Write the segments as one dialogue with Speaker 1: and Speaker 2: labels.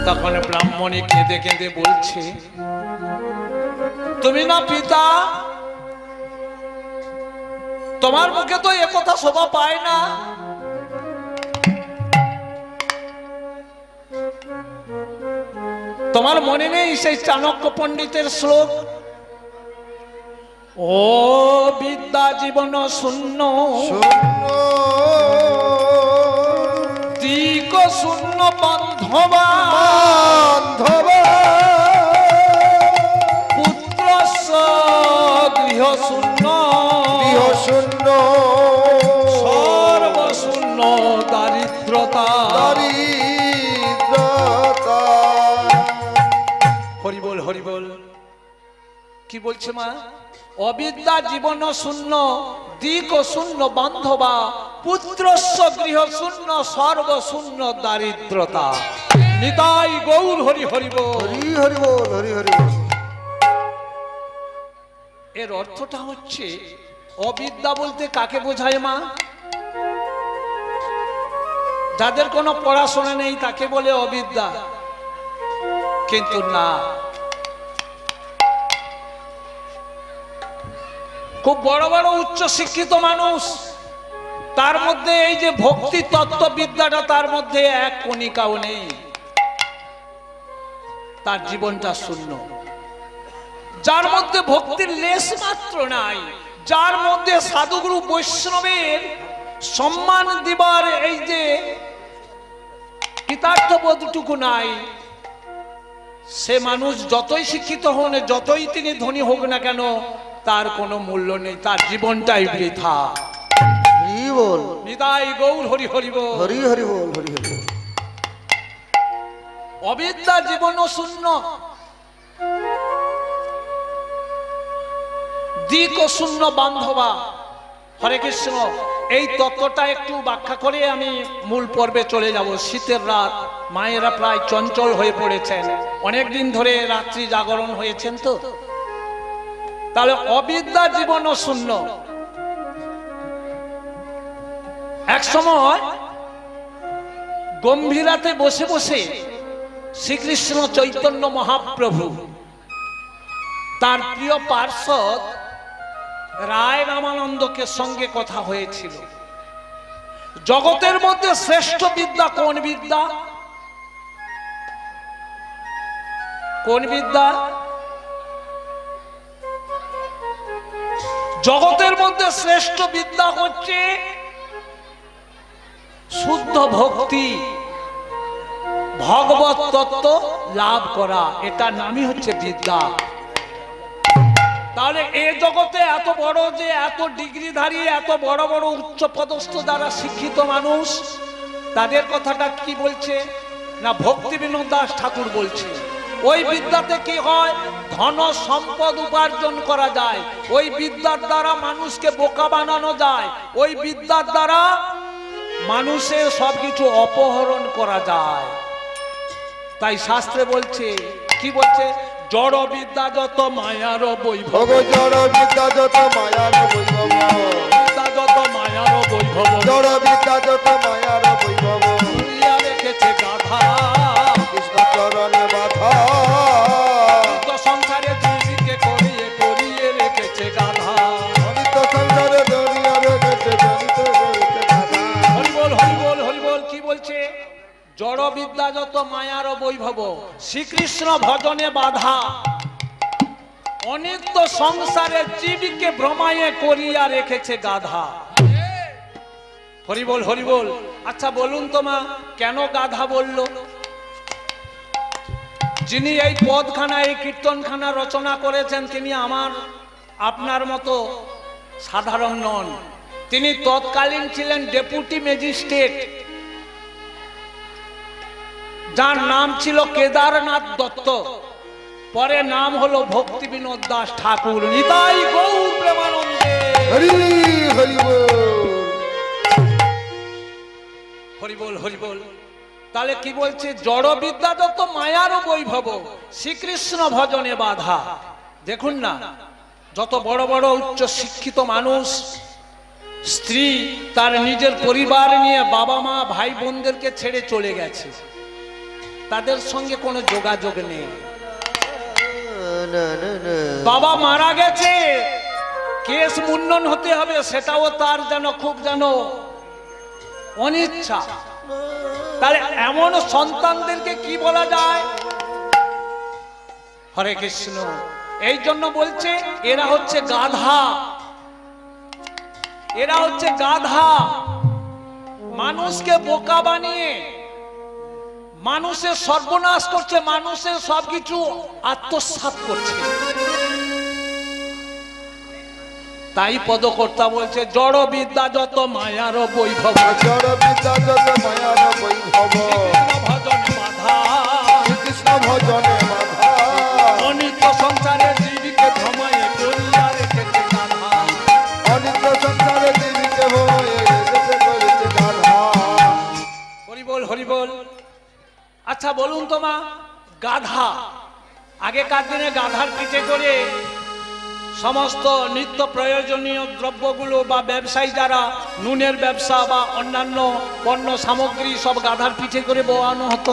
Speaker 1: তখন ব্রাহ্মণী কেঁদে কেঁদে বলছে, তুমি না পিতা, তোমার মুখে তো একথা শোভা পায় না। তোমার মনে নেই সেই চাণক্য পণ্ডিতের শ্লোক, ও বিদ্যা জীবন শূন্য দিক শূন্য বান্ধবা পুত্র গৃহ শূন্য সর্বশূন্য দারিদ্রতা। হরিবল হরিবল। কি বলছে মা? অবিদ্যা জীবন শূন্য দিক শূন্য বান্ধবা পুত্রস্য গৃহ শূন্য সর্বশূন্য দারিদ্রতা। নিতাই গৌর হরি হরিবল হরি হরিবল হরি হরিবল। এর অর্থটা হচ্ছে, অবিদ্যা বলতে কাকে বোঝায় মা? যাদের কোনো পড়াশোনা নেই তাকে বলে অবিদ্যা, কিন্তু না, খুব বড় বড় উচ্চ শিক্ষিত মানুষ, তার মধ্যে এই যে ভক্তি তত্ত্ববিদ্যাটা তার মধ্যে এক কণিকাও নেই, তার জীবনটা শূন্য। যার মধ্যে ভক্তির লেশ মাত্র নাই, যার মধ্যে সাধুগুরু বৈষ্ণবের সম্মান দিবার এই যে কৃতার্থবোধটুকু নাই, সে মানুষ যতই শিক্ষিত হন, যতই তিনি ধনী হোক না কেন, তার কোনো মূল্য নেই, তার জীবনটাই বৃথা। নিতাই গৌর হরি হরিবল হরি হরিবল হরি হরিবল। অবিদ্যা জীবন শূন্য দিক শূন্য বান্ধবা। হরে কৃষ্ণ। এই তত্ত্বটা একটু ব্যাখ্যা করে আমি মূল পর্বে চলে যাব। শীতের রাত, মায়েরা প্রায় চঞ্চল হয়ে পড়েছেন, অনেকদিন ধরে রাত্রি জাগরণ হয়েছেন। তো তাহলে অবিদ্যা জীবন শূন্য। এক সময় গম্ভীরাতে বসে বসে শ্রীকৃষ্ণ চৈতন্য মহাপ্রভু তার প্রিয় পার্ষদ রায় রামানন্দকে সঙ্গে কথা হয়েছিল, জগতের মধ্যে শ্রেষ্ঠ বিদ্যা কোন বিদ্যা? কোন বিদ্যা? জগতের মধ্যে শ্রেষ্ঠ বিদ্যা হচ্ছে শুদ্ধ ভক্তি, ভগবত তত্ত্ব লাভ করা, এটা নামই হচ্ছে বিদ্যা। তাহলে এই জগতে এত বড় যে এত ডিগ্রিধারী, এত বড় বড় উচ্চ পদস্থ যারা শিক্ষিত মানুষ, তাদের কথাটা কি বলছে না? ভক্তি বিনোদ দাস ঠাকুর বলছে, ওই বিদ্যাতে কি হয়? ধন সম্পদ উপার্জন করা যায়, ওই বিদ্যার দ্বারা মানুষকে বোকা বানানো যায়, ওই বিদ্যার দ্বারা মানুষের সবকিছু অপহরণ করা যায়। তাই শাস্ত্রে বলছে, কি বলছে? জড় বিদ্যা যত মায়ার বৈভব, জড় বিদ্যা যত মায়ার বৈভব, বিদ্যা যত মায়ার বৈভব, জড় বিদ্যা যত মায়ার বৈভব, রেখেছে গাধা কৃষ্ণ চরণে বাধা, সংসারে জীবিকে করিয়ে করিয়ে রেখেছে গাধা, সংসারে দরিয়া রেখেছে গাধা। হরিবল হরিবল হরিবল। কি বলছে? জড় বিদ্যা যত মায়ার বৈভব, শ্রীকৃষ্ণ ভজনে বাধা, অনিত্য সংসারে জীবকে ভ্রমায়ে করিয়া রেখেছে গাধা। হরিবল হরিবল। আচ্ছা বলুন তো মা, কেন গাধা বলল? যিনি এই পদখানা, এই কীর্তনখানা রচনা করেছেন, তিনি আমার আপনার মতো সাধারণ নন। তিনি তৎকালীন ছিলেন ডেপুটি ম্যাজিস্ট্রেট, যার নাম ছিল কেদারনাথ দত্ত, পরে নাম হলো ভক্তি বিনোদ দাস ঠাকুর। নিতাই গৌর প্রেমানন্দে হরি হরিবল হরিবল হরিবল। তাহলে কি বলছে? জড় বিদ্যা যত মায়ার বৈভব, শ্রীকৃষ্ণ ভজনে বাধা। দেখুন না, যত বড় বড় উচ্চ শিক্ষিত মানুষ, স্ত্রী তার নিজের পরিবার নিয়ে বাবা মা ভাই বোনদেরকে ছেড়ে চলে গেছে, তাদের সঙ্গে কোনো যোগাযোগ নেই। বাবা মারা গেছে, কেস মুন্ডন হতে হবে, সেটাও তার যেন খুব যেন অনিচ্ছা। তাহলে এমন সন্তানদেরকে কি বলা যায়? হরে কৃষ্ণ। এই জন্য বলছে এরা হচ্ছে গাধা, এরা হচ্ছে গাধা। মানুষকে বোকা বানিয়ে মানুষের সর্বনাশ করছে, মানুষের সবকিছু আত্মসাৎ করছে। তাই পদকর্তা বলছে জড় বিদ্যা যত মায়ার বৈভব,
Speaker 2: জড় বিদ্যা যত মায়ার বৈভব,
Speaker 1: ভজনে বাধা,
Speaker 2: কৃষ্ণ ভজনে বাধা,
Speaker 1: অনিত্য সংসারে জীবিকে ভ্রমায়ে করিয়া রেখেছে গাধা,
Speaker 2: অনিত্য সংসারে জীবিকে ভ্রমায়ে রেখেছে গাধা।
Speaker 1: হরি বল, হরি বল। আচ্ছা বলুন তো মা, গাধা, আগেকার দিনে গাধার পিঠে করে সমস্ত নিত্য প্রয়োজনীয় দ্রব্যগুলো বা ব্যবসায়ী যারা নুনের ব্যবসা বা অন্যান্য পণ্য সামগ্রী সব গাধার পিঠে করে বোয়ানো হতো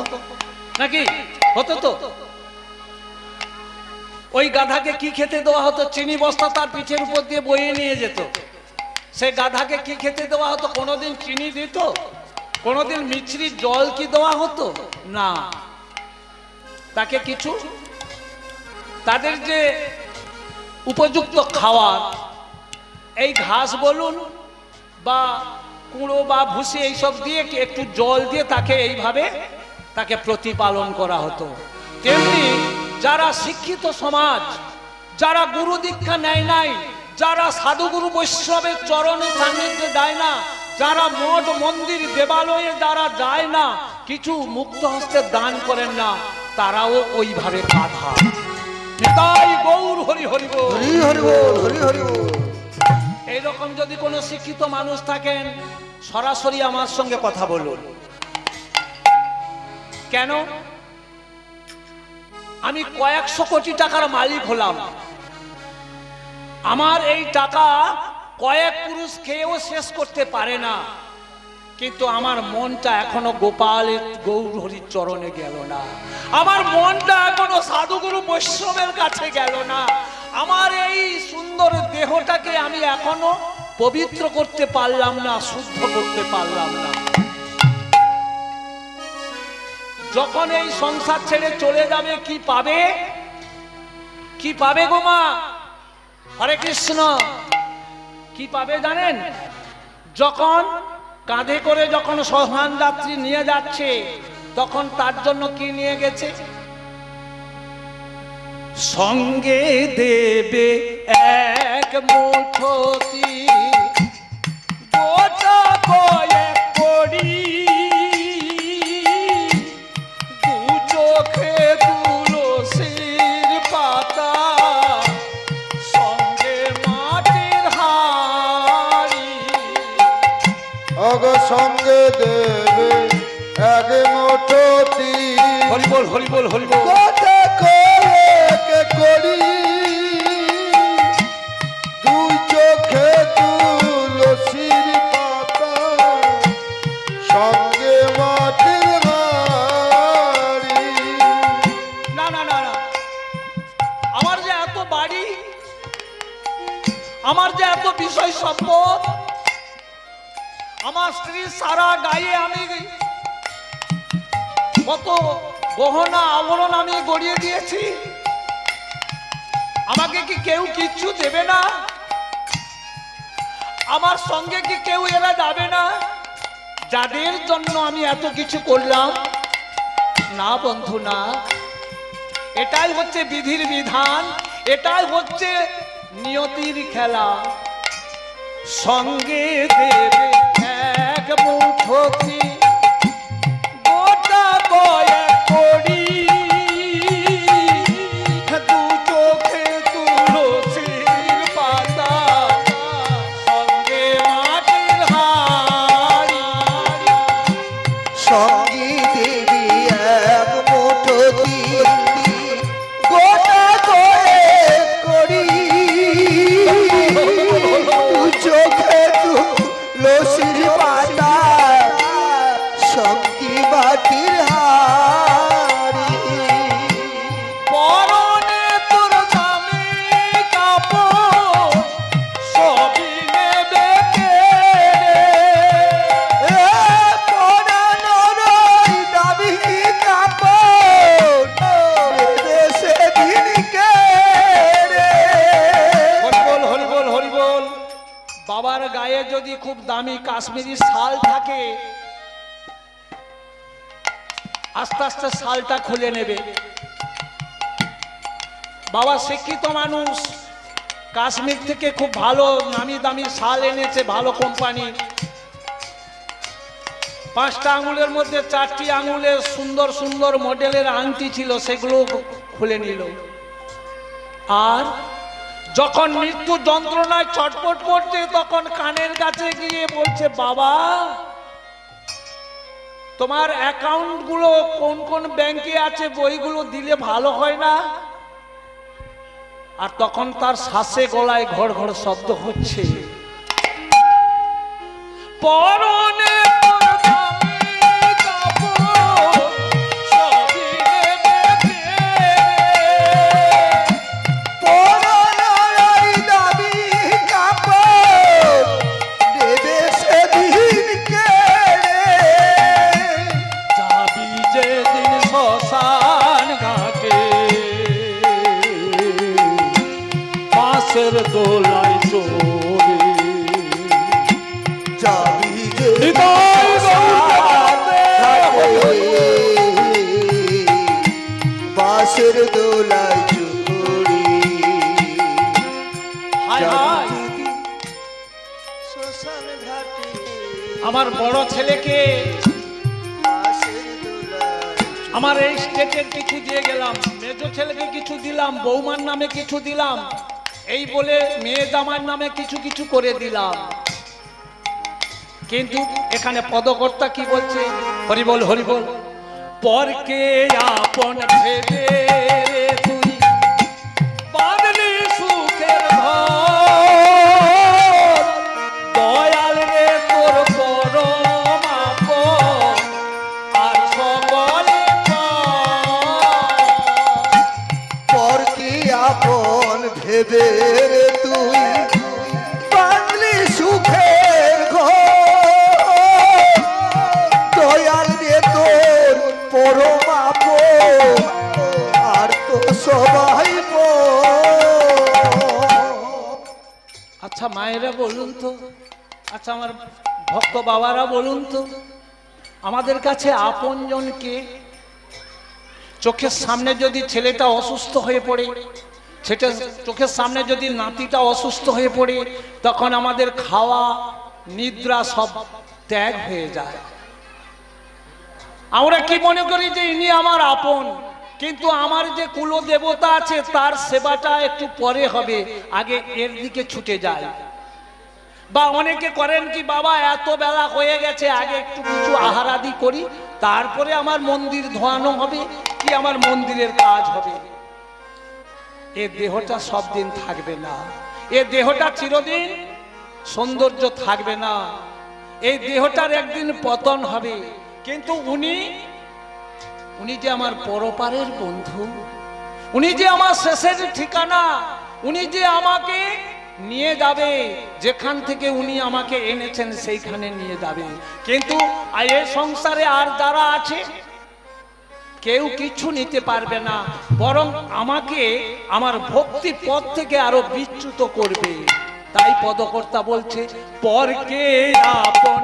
Speaker 1: নাকি? হতো তো। ওই গাধাকে কি খেতে দেওয়া হতো? চিনি বস্তা তার পিঠের উপর দিয়ে বয়ে নিয়ে যেত। সে গাধাকে কি খেতে দেওয়া হতো? কোনোদিন চিনি দিত? কোনোদিন মিছরির জল কি দেওয়া হতো? না। তাকে কিছু তাদের যে উপযুক্ত খাওয়ার, এই ঘাস বলুন বা কুড়ো বা ভুসি এইসব দিয়ে একটু জল দিয়ে তাকে এইভাবে তাকে প্রতিপালন করা হতো। তেমনি যারা শিক্ষিত সমাজ, যারা গুরু দীক্ষা নেয় নাই, যারা সাধুগুরু বৈষ্ণবের চরণে সান্নিধ্যে যায় না, যারা মঠ মন্দির দেবালয়ে যারা যায় না, কিছু মুক্ত হস্তে দান করেন না, তারাও ওইভাবে গাধা। নিতাই গৌর হরি হরি বল,
Speaker 2: হরি হরি বল, হরি হরি বল।
Speaker 1: এইরকম যদি কোনো শিক্ষিত মানুষ থাকেন, সরাসরি আমার সঙ্গে কথা বলুন। কেন? আমি কয়েকশো কোটি টাকার মালিক হলাম, আমার এই টাকা কয়েক পুরুষ খেয়েও শেষ করতে পারে না, কিন্তু আমার মনটা এখনো গোপালের গৌর হরির চরণে গেল না, আমার মনটা এখনো সাধুগুরু বৈষ্ণবের কাছে গেল না, আমার এই সুন্দর দেহটাকে আমি এখনো পবিত্র করতে পারলাম না, শুদ্ধ করতে পারলাম না। যখন এই সংসার ছেড়ে চলে যাবে কি পাবে? কি পাবে গো মা? হরে কৃষ্ণ। কি পাবে জানেন? যখন কাঁধে করে যখন শ্মশান যাত্রী নিয়ে যাচ্ছে, তখন তার জন্য কি নিয়ে গেছে? সঙ্গে দেবে এক মুঠো গোটা কয়েক কড়ি, দু চোখে তুলসীর পাতা, সঙ্গে মাটির হাড়ি।
Speaker 2: অগ সঙ্গে দেবে এক মুঠো তিল,
Speaker 1: হরি বল, হরি বল, হরি বল।
Speaker 2: গোটা কয়েক কড়ি, দুই চোখে তুলসীর পাতা, সঙ্গে মাটির হাড়ি।
Speaker 1: না না না না, আমার যে এত বাড়ি, আমার যে এত বিষয় সম্পদ, আমার স্ত্রী সারা গায়ে আমি কত গহনা আবরণ আমি গড়িয়ে দিয়েছি, আমাকে কি কেউ কিচ্ছু দেবে না? আমার সঙ্গে কি কেউ এরা যাবে না, যাদের জন্য আমি এত কিছু করলাম? না বন্ধু না, এটাই হচ্ছে বিধির বিধান, এটাই হচ্ছে নিয়তির খেলা। সঙ্গে দেবে এক মুঠো গোটা কয়েক কড়ি, দু চোখে তুলসীর পাতা, সঙ্গে মাটির হাড়ি।
Speaker 2: সঙ্গী দেবী এক মুঠো তিল, গোটা কয়েক কড়ি, দু চোখে তুলসীর
Speaker 1: গায়ে যদি খুব দামি কাশ্মীরি শাল থাকে, আস্তে আস্তে শালটা খুলে নেবে। বাবা শিক্ষিত মানুষ, কাশ্মীর থেকে খুব ভালো নামি দামি শাল এনেছে, ভালো কোম্পানি। 5টা আঙুলের মধ্যে 4টি আঙুলে সুন্দর সুন্দর মডেলের আংটি ছিল, সেগুলো খুলে নিল। আর যখন মৃত্যু যন্ত্রণায় ছটফট করছে, তখন কানের কাছে গিয়ে বলছে, বাবা তোমার অ্যাকাউন্ট গুলো কোন কোন ব্যাংকে আছে, বইগুলো দিলে ভালো হয় না? আর তখন তার শ্বাসে গলায় ঘড় ঘড় শব্দ হচ্ছে, পরনে দোলায় চোরে যাবি যে
Speaker 2: বাসের দোলায় চোরে।
Speaker 1: আমার বড় ছেলেকে আমার এই স্টেটের কিছু দিয়ে গেলাম, মেজো ছেলেকে কিছু দিলাম, বৌমার নামে কিছু দিলাম, এই বলে মেয়ে জামার নামে কিছু কিছু করে দিলাম। কিন্তু এখানে পদকর্তা কি বলছে? হরিবল হরিবল। পরকে আপন ভেবে তুই বাঁধলি সুখের ঘর, দয়াল রে তোর পরম আপন আর সকলে
Speaker 2: পরকে আপন ভেবে তুই বাঁধলি সুখের ঘর, দয়াল রে তোর পরম আপন আর তো সবাই
Speaker 1: আচ্ছা মায়েরা বলুন তো, আচ্ছা আমার ভক্ত বাবারা বলুন তো, আমাদের কাছে আপনজন কে? চোখের সামনে যদি ছেলেটা অসুস্থ হয়ে পড়ে, সেটা চোখের সামনে যদি নাতিটা অসুস্থ হয়ে পড়ে, তখন আমাদের খাওয়া নিদ্রা সব ত্যাগ হয়ে যায়। আমরা কি মনে করি যে ইনি আমার আপন, কিন্তু আমার যে কুলদেবতা আছে তার সেবাটা একটু পরে হবে, আগে এর দিকে ছুটে যায়। বা অনেকে করেন কি, বাবা এত বেলা হয়ে গেছে, আগে একটু কিছু আহারাদি করি, তারপরে আমার মন্দির ধোয়ানো হবে, কি আমার মন্দিরের কাজ হবে। এ দেহটা সব দিন থাকবে না, এ দেহটা চিরদিন সৌন্দর্য থাকবে না, এই দেহটার একদিন পতন হবে। কিন্তু উনি যে আমার পরপারের বন্ধু, উনি যে আমার শেষের ঠিকানা, উনি যে আমাকে নিয়ে যাবে যেখান থেকে উনি আমাকে এনেছেন সেইখানে নিয়ে যাবে। কিন্তু এই সংসারে আর যারা আছে কেউ কিছু নিতে পারবে না, বরং আমাকে আমার ভক্তি পথ থেকে আরো বিচ্যুত করবে। তাই পদকর্তা বলছে, পরকে আপন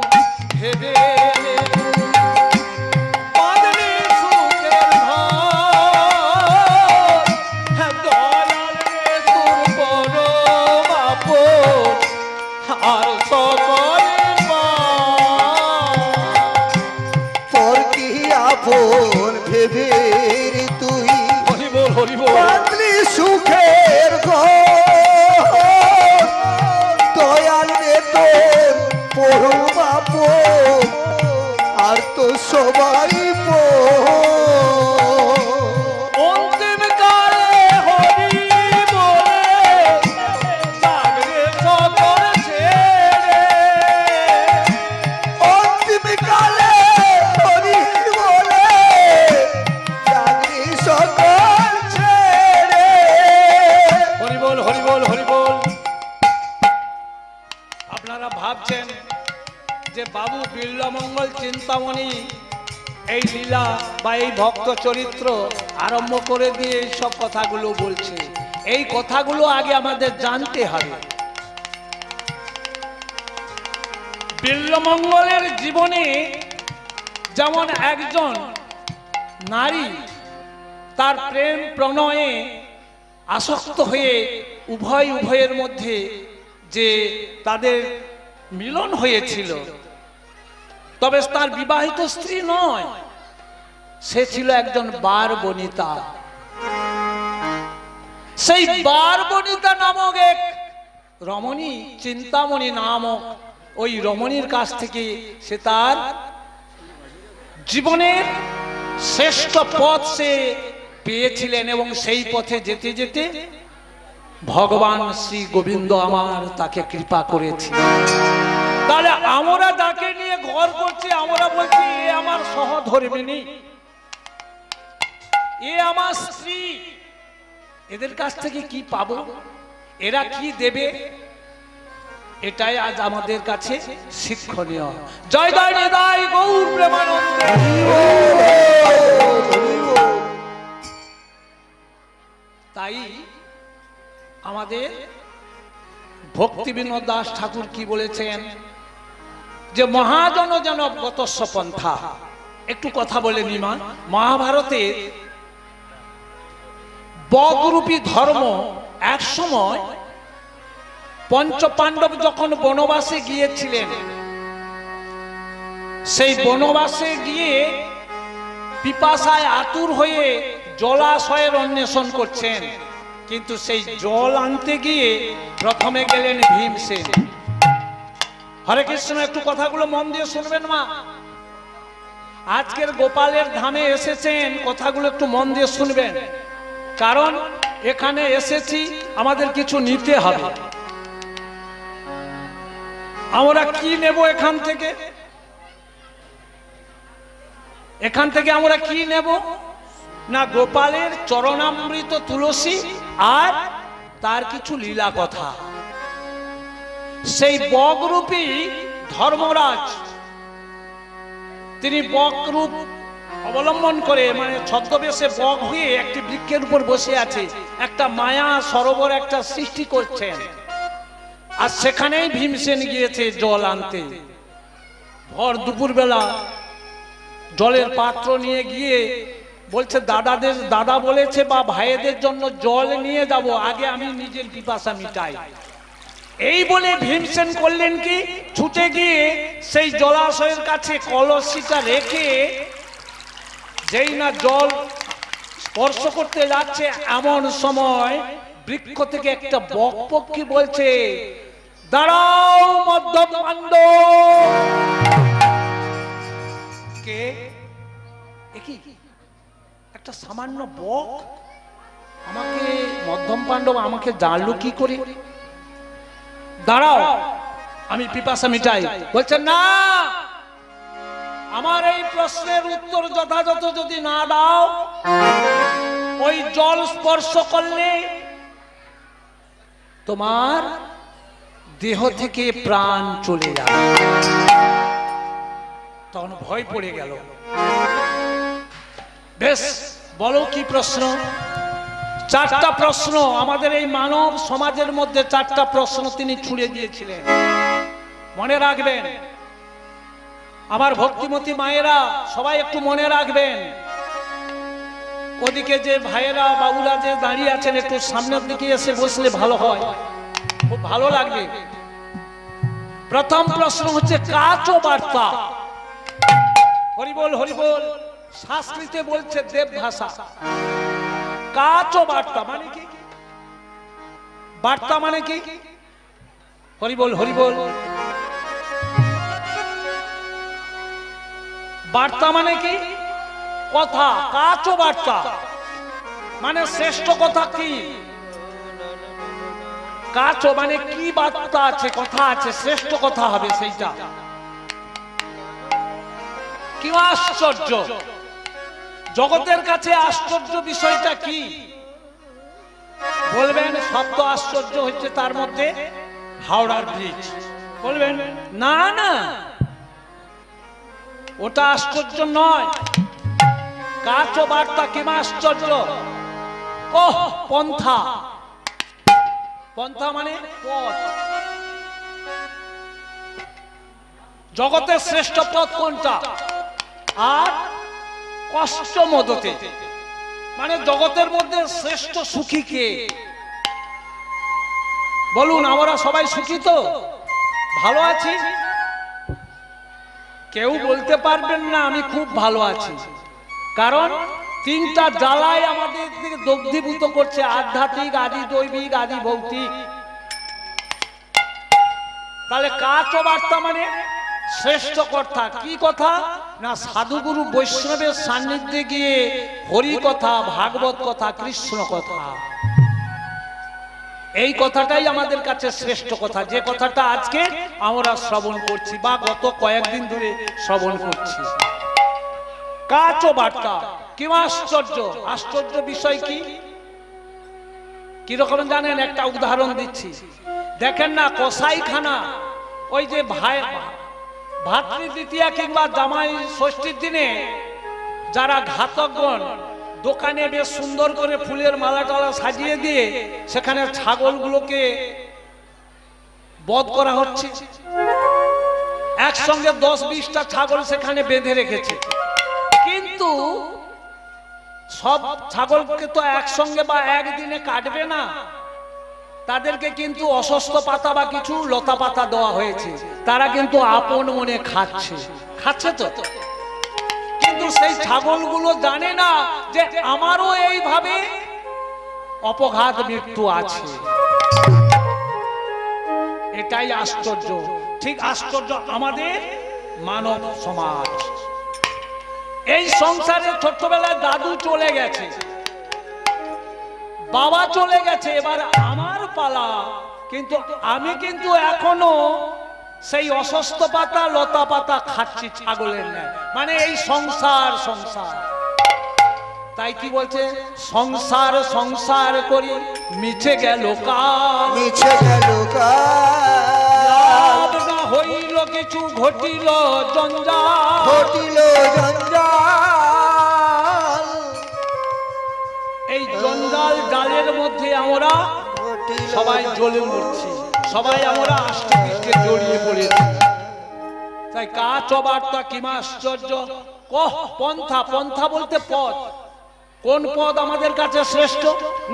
Speaker 1: ভেবে আর
Speaker 2: পরকে আপন ভেবে তুই
Speaker 1: হরিবল হরিবল
Speaker 2: বাঁধলি সুখের ঘর, দয়াল রে তোর পরম আপন আর তো সবাই
Speaker 1: অন্তিম কালে হরি বলে জাগরে সকল ছেড়ে,
Speaker 2: অন্তিম কালে হরি বলে জাগরে সকল ছেড়ে।
Speaker 1: হরিবল হরিবল হরিবল। আপনারা ভাবছেন যে বাবু বিল্লমঙ্গল চিন্তামণি এই লীলা বা এই ভক্ত চরিত্র আরম্ভ করে দিয়ে এই সব কথাগুলো বলছে। এই কথাগুলো আগে আমাদের জানতে হবে। বিল্বমঙ্গলের জীবনে যেমন একজন নারী তার প্রেম প্রণয়ে আসক্ত হয়ে উভয়ের মধ্যে যে তাদের মিলন হয়েছিল, তবে তার বিবাহিত স্ত্রী নয়, সে ছিল একজন বার বনিতা। সেই বার বনিতা নামক এক রমণী, চিন্তামণি নামক ওই রমণীর কাছ থেকে সে তার জীবনের শ্রেষ্ঠ পথ সে পেয়েছিলেন এবং সেই পথে যেতে যেতে ভগবান শ্রী গোবিন্দ আমার তাকে কৃপা করেছিলেন। তাহলে আমরা যাকে নিয়ে ঘর করছি, আমরা বলছি এ আমার সহধর্মিণী, এ আমার স্ত্রী, এদের কাছ থেকে কি পাবো, এরা কি দেবে, এটাই আজ আমাদের কাছে শিক্ষণীয়। জয় জয় নিতাই গৌর প্রেমানন্দে। তাই আমাদের ভক্তি বিনোদ দাস ঠাকুর কি বলেছেন যে মহাজন যেন গতস্ব পন্থা। একটু কথা বলে নিমা, মহাভারতের বগরূপী ধর্ম এক সময় পঞ্চপাণ্ডব যখন বনবাসে গিয়েছিলেন, সেই বনবাসে গিয়ে পিপাসায় আতুর হয়ে জলাশয়ের অন্বেষণ করছেন, কিন্তু সেই জল আনতে গিয়ে প্রথমে গেলেন ভীমসেন। হরে কৃষ্ণ, একটু কথাগুলো মন দিয়ে শুনবেন মা। আজকের গোপালের ধামে এসেছেন, কথাগুলো একটু মন দিয়ে শুনবেন, কারণ এখানে এসেছি আমাদের কিছু নিতে হবে। আমরা কি নেব এখান থেকে? এখান থেকে আমরা কি নেব না? গোপালের চরণামৃত তুলসী আর তার কিছু লীলা কথা। সেই বগরূপী ধর্মরাজ তিনি বগরূপ অবলম্বন করে, মানে ছদ্মবেশে বগ হয়ে একটি বৃক্ষের উপর বসে আছে, একটা মায়া সরোবর একটা সৃষ্টি করছেন। আর সেখানেই ভীমসেন গিয়েছে জল আনতে। ভর দুপুর বেলা জলের পাত্র নিয়ে গিয়ে বলছে দাদা বলেছে বা ভাইদের জন্য জল নিয়ে যাব, আগে আমি নিজের পিপাসা মিটাই। এই বলে ভীমসেন করলেন কি, ছুটে গিয়ে সেই জলাশয়ের কাছে কলসিটা রেখে যেই না জল স্পর্শ করতে যাচ্ছে, এমন সময় বৃক্ষ থেকে একটা বক পক্ষী বলছে, দাঁড়াও মধ্যম পাণ্ডব। কে? একটা সামান্য বক আমাকে, মধ্যম পাণ্ডব আমাকে জানলো কি করে? দাঁড়াও, আমি পিপাসা মিটাই। বলছে না, আমার এই প্রশ্নের উত্তর যথাযথ যদি না দাও, ওই জল স্পর্শ করলে তোমার দেহ থেকে প্রাণ চলে যাবে। তখন ভয় পড়ে গেল। বেশ, বলো কি প্রশ্ন? চারটা প্রশ্ন আমাদের এই মানব সমাজের মধ্যে, চারটা প্রশ্ন তিনি ছুড়ে দিয়েছিলেন। মনে রাখবেন আমার ভক্তিমতী মায়েরা, সবাই একটু মনে রাখবেন। ওদিকে যে ভাইয়েরা বাবুরা যে দাঁড়িয়ে আছেন, একটু সামনের দিকে এসে বসলে ভালো হয়, খুব ভালো লাগবে। প্রথম প্রশ্ন হচ্ছে কাচ বার্তা। হরিবোল হরিবোল। সংস্কৃতে বলছে দেব ভাষা। কাচ বার্তা মানে কি? বার্তা মানে কি? হরিবোল হরিবোল। বার্তা মানে কি? কথা। কাচ বার্তা মানে শ্রেষ্ঠ কথা কি? কাচ মানে কি বার্তা আছে, কথা আছে, শ্রেষ্ঠ কথা হবে সেইটা। কি আশ্চর্য! জগতের কাছে আশ্চর্য বিষয়টা কি বলবেন? শব্দ আশ্চর্য হচ্ছে তার মধ্যে হাওড়ার ব্রিজ। বলবেন না না, ওটা আশ্চর্য নয়। কাচ বার্তা কি আশ্চর্য? ওহ, পন্থা। পন্থা মানে পথ। জগতের শ্রেষ্ঠ পথ কোনটা? আর কষ্ট মদতে, মানে জগতের মধ্যে শ্রেষ্ঠ সুখী কে? বলুন, আমরা সবাই সুখী তো? ভালো আছি? কেউ বলতে পারবেন না আমি খুব ভালো আছি, কারণ তিনটা জ্বালায় আমাদের দিকে দগ্ধীভূত করছে, আধ্যাত্মিক, আদি দৈবিক, আদি ভৌতিক। তাহলে কাচ বার্তা মানে শ্রেষ্ঠ কথা। কি কথা? না সাধুগুরু বৈষ্ণবের সান্নিধ্যে গিয়ে হরি কথা, ভাগবত কথা, কৃষ্ণ কথা, এই কথাটাই আমাদের কাছে শ্রেষ্ঠ কথা, যে কথাটা আজকে আমরা শ্রবণ করছি বা গত কয়েকদিন ধরে শ্রবণ করছি। কাচ বার্তা কি আশ্চর্য! আশ্চর্য বিষয় কি কিরকম জানেন? একটা উদাহরণ দিচ্ছি। দেখেন না কসাইখানা, ওই যে ভাতৃ দ্বিতীয়া কিংবা জামাই ষষ্ঠীর দিনে যারা ঘাতকগণ দোকানে বেশ সুন্দর করে ফুলের মালা টালা সাজিয়ে দিয়ে সেখানে ছাগলগুলোকে বধ করা হচ্ছে। একসঙ্গে 10-20টা ছাগল সেখানে বেঁধে রেখেছে, কিন্তু সব ছাগলকে তো একসঙ্গে বা একদিনে কাটবে না, তাদেরকে কিন্তু অসস্ত পাতা বা কিছু লতা পাতা দেওয়া হয়েছে। তারা কিন্তু আপন মনে খাচ্ছে তো, কিন্তু সেই ছাগলগুলো জানে না যে আমারও এইভাবে অপঘাত মৃত্যু আছে। এটাই আশ্চর্য। ঠিক আশ্চর্য আমাদের মানব সমাজ। এই সংসারে ছোট্টবেলায় দাদু চলে গেছে, বাবা চলে গেছে, এবার আমার পালা, কিন্তু আমি কিন্তু এখনো সেই অসস্ত পাতা লতা পাতা খাচ্ছি ছাগলের ন্যায়। মানে এই সংসার। তাই কি বলছে? সংসার সংসার করি মিছে গেল কাল,
Speaker 2: মিছে গেল কাল,
Speaker 1: না হইল কিছু ঘটিল জঞ্জাল,
Speaker 2: ঘটিল জঞ্জাল।
Speaker 1: এই জঞ্জাল জালের মধ্যে আমরা সবাই জ্বলে মরছি, সবাই আমরা আষ্টে পৃষ্ঠে জড়িয়ে পড়েছি। তাই কাচ বার্তা কি আশ্চর্য! পন্থা বলতে পথ। কোন পথ আমাদের কাছে শ্রেষ্ঠ?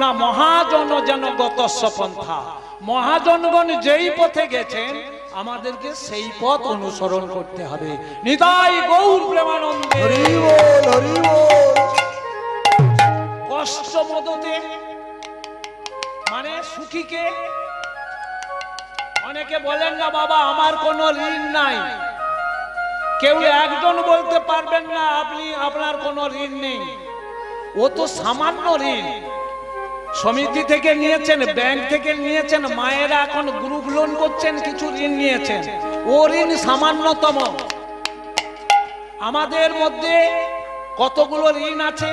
Speaker 1: না মহাজন যেন গতস্য পন্থা। মহাজনগণ যেই পথে গেছেন আমাদেরকে সেই পথ অনুসরণ করতে হবে। নিতাই গৌর প্রেমানন্দে।
Speaker 2: হরি বল, হরি বল।
Speaker 1: কষ্ট মদতে মানে সুখীকে। অনেকে বলেন না বাবা আমার কোনো ঋণ নাই, কেউ একজন বলতে পারবেন না আপনি আপনার কোনো ঋণ নেই। ও তো সামান্য ঋণ, সমিতি থেকে নিয়েছেন, ব্যাংক থেকে নিয়েছেন, মায়েরা এখন গ্রুপ লোন করছেন, কিছু ঋণ নিয়েছেন, ও ঋণ সামান্যতম। আমাদের মধ্যে কতগুলো ঋণ আছে?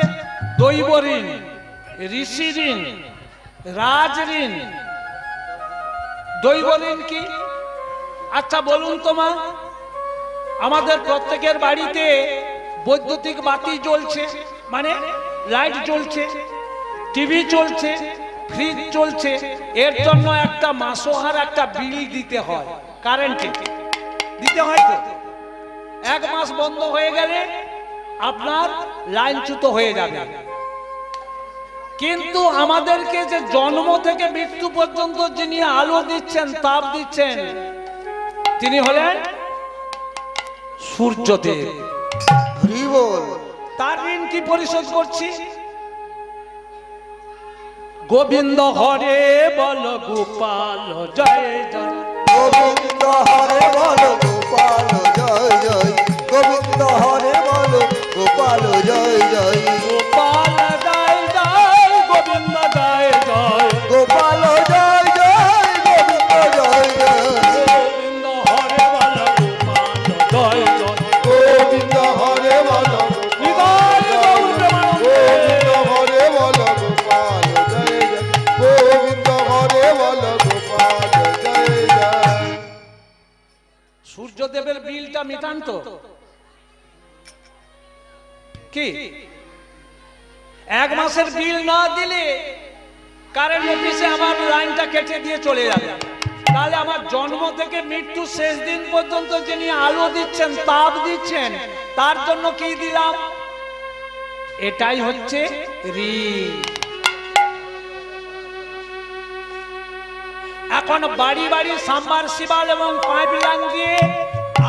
Speaker 1: দৈব ঋণ, ঋষি ঋণ, রাজ ঋণ। দৈব ঋণ কি? আচ্ছা বলুন তোমা, আমাদের প্রত্যেকের বাড়িতে বৈদ্যুতিক বাতি জ্বলছে, মানে লাইট জ্বলছে, টিভি চলছে, ফ্রিজ চলছে, এর জন্য একটা মাসোহার একটা বিল দিতে হয়, কারেন্টে দিতে হয়। তো এক মাস বন্ধ হয়ে গেলে আপনার লাইনচ্যুত হয়ে যাবে। কিন্তু আমাদেরকে যে জন্ম থেকে মৃত্যু পর্যন্ত যিনি আলো দিচ্ছেন, তাপ দিচ্ছেন, তিনি হলেন সূর্যদেব।
Speaker 2: হরি বল।
Speaker 1: তার ঋণ কি পরিশোধ করছি? গোবিন্দ হরে বল গোপাল জয় জয়,
Speaker 2: গোবিন্দ হরে বল গোপাল জয় জয়, গোবিন্দ হরে বল গোপাল জয় জয়,
Speaker 1: গোপাল জয় জয়, গোবিন্দ জয় জয়,
Speaker 2: গোপাল জয় জয়, গোবিন্দ জয় জয়,
Speaker 1: গোবিন্দ হরে বল গোপাল জয় জয়,
Speaker 2: গোবিন্দ হরে বল
Speaker 1: নিতাই গৌর প্রেমানন্দে।
Speaker 2: গোবিন্দ হরে বল গোপাল জয় জয়, গোবিন্দ হরে বল গোপাল জয় জয়।
Speaker 1: সূর্যদেবের বিলটা মিটান তো কি? এক মাসের বিল না দিলে কারেন্ট অফিসে আমার লাইনটা কেটে দিয়ে চলে যাবে। তাহলে আমার জন্ম থেকে মৃত্যু শেষ দিন পর্যন্ত যিনি আলো দিচ্ছেন, তাপ দিচ্ছেন, তার জন্য কি দিলাম? এটাই হচ্ছে ঋণ। এখন বাড়ি বাড়ি সাবমার্সিবল এবং পাইপলাইন দিয়ে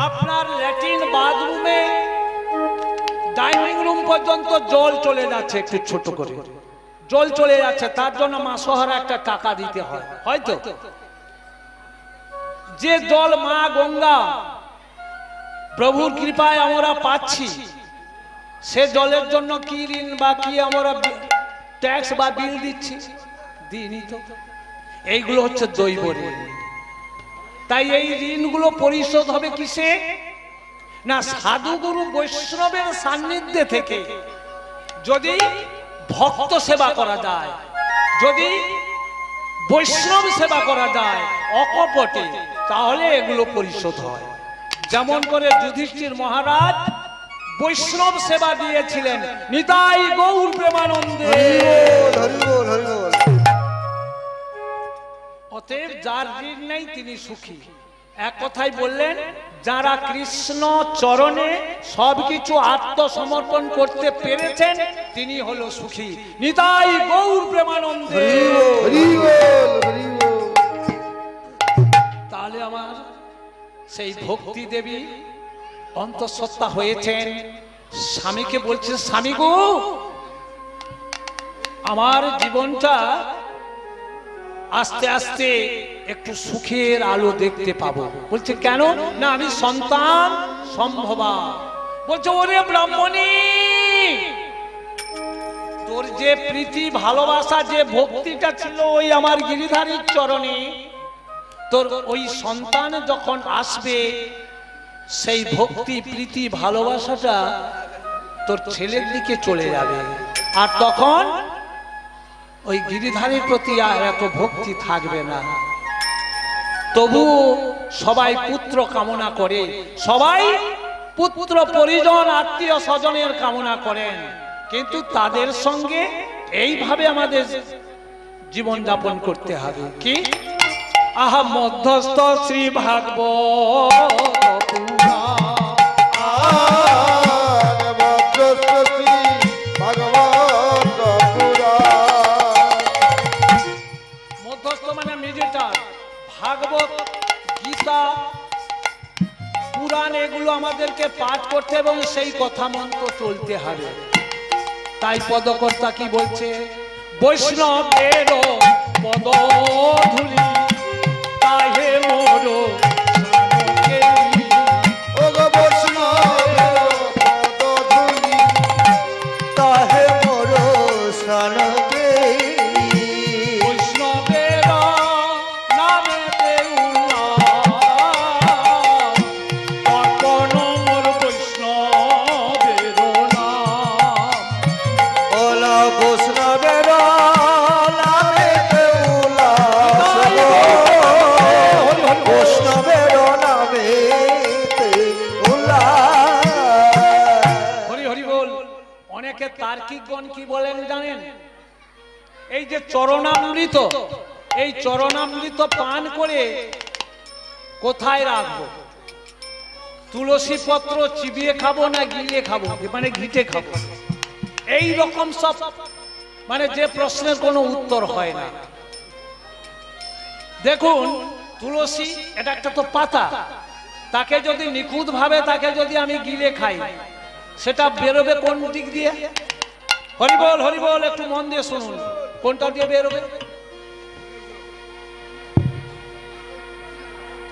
Speaker 1: আপনার ল্যাট্রিন, বাথরুমে, ডাইনিং রুম পর্যন্ত জল চলে যাচ্ছে, একটু ছোট করে জল চলে যাচ্ছে, তার জন্য মাসোহারা একটা টাকা দিতে হয়। হয়তো যে জল মা গঙ্গা প্রভুর কৃপায় আমরা পাচ্ছি, সে জলের জন্য কি ঋণ বা কি আমরা ট্যাক্স বা বিল দিচ্ছি? দিইনি তো। এইগুলো হচ্ছে দৈব ঋণ। তাই এই ঋণগুলো পরিশোধ হবে কিসে? না, সাধুগুরু বৈষ্ণবের সান্নিধ্যে থেকে যদি ভক্ত সেবা করা যায়, যদি বৈষ্ণব সেবা করা যায় অকপটে, তাহলে এগুলো পরিশোধ হয়। যেমন করে যুধিষ্ঠির মহারাজ বৈষ্ণব সেবা দিয়েছিলেন। নিতাই গৌর প্রেমানন্দে। অতএব যার ঋণ নেই তিনি সুখী। এক কথাই বললেন, যারা কৃষ্ণ চরণে সবকিছু আত্মসমর্পণ করতে পেরেছেন তিনি হলো সুখী। নিতাই গৌর প্রেমানন্দে। তাহলে আমার সেই ভক্তি দেবী অন্তঃসত্ত্বা হয়েছেন। স্বামীকে বলছে, স্বামী গো, আমার জীবনটা আস্তে আস্তে একটু সুখের আলো দেখতে পাবো। বলছে কেন? না, আমি সন্তান সম্ভবা। বলছে, ওরে ব্রাহ্মণী, তোর যে প্রীতি, ভালোবাসা, যে ভক্তিটা ছিল ওই আমার গিরিধারীর চরণে, তোর ওই সন্তান যখন আসবে, সেই ভক্তি, প্রীতি, ভালোবাসাটা তোর ছেলের দিকে চলে যাবে, আর তখন ওই গিরিধারীর প্রতি আর এত ভক্তি থাকবে না। তবু সবাই পুত্র কামনা করে, সবাই পুত্র পরিজন, আত্মীয় স্বজনের কামনা করেন, কিন্তু তাদের সঙ্গে এইভাবে আমাদের জীবন যাপন করতে হবে। কি? আহা মধ্যস্থ শ্রী ভাগবত ভাগবত, গীতা, পুরাণ, এগুলো আমাদেরকে পাঠ করতে এবং সেই কথা মন্ত্র চলতে হবে। তাই পদকর্তা কি বলছে? বৈষ্ণবের পদধূলি তাহে মোর তার্কিকগণ কি বলেন জানেন? এই যে চরণামৃত, এই চরণামৃত পান করে কোথায় রাখবো? তুলসী পত্র চিবিয়ে খাবো না গিলিয়ে খাবো, মানে ঘিটে খাবো? এই রকম সব মানে যে প্রশ্নের কোনো উত্তর হয় না। দেখুন, তুলসী এটা একটা তো পাতা, তাকে যদি নিখুঁত ভাবে তাকে যদি আমি গিলে খাই, সেটা বেরোবে কোন দিক দিয়ে? হরিবল হরিবল, একটু মন দিয়ে শুনুন, কোনটা দিয়ে বেরোবে?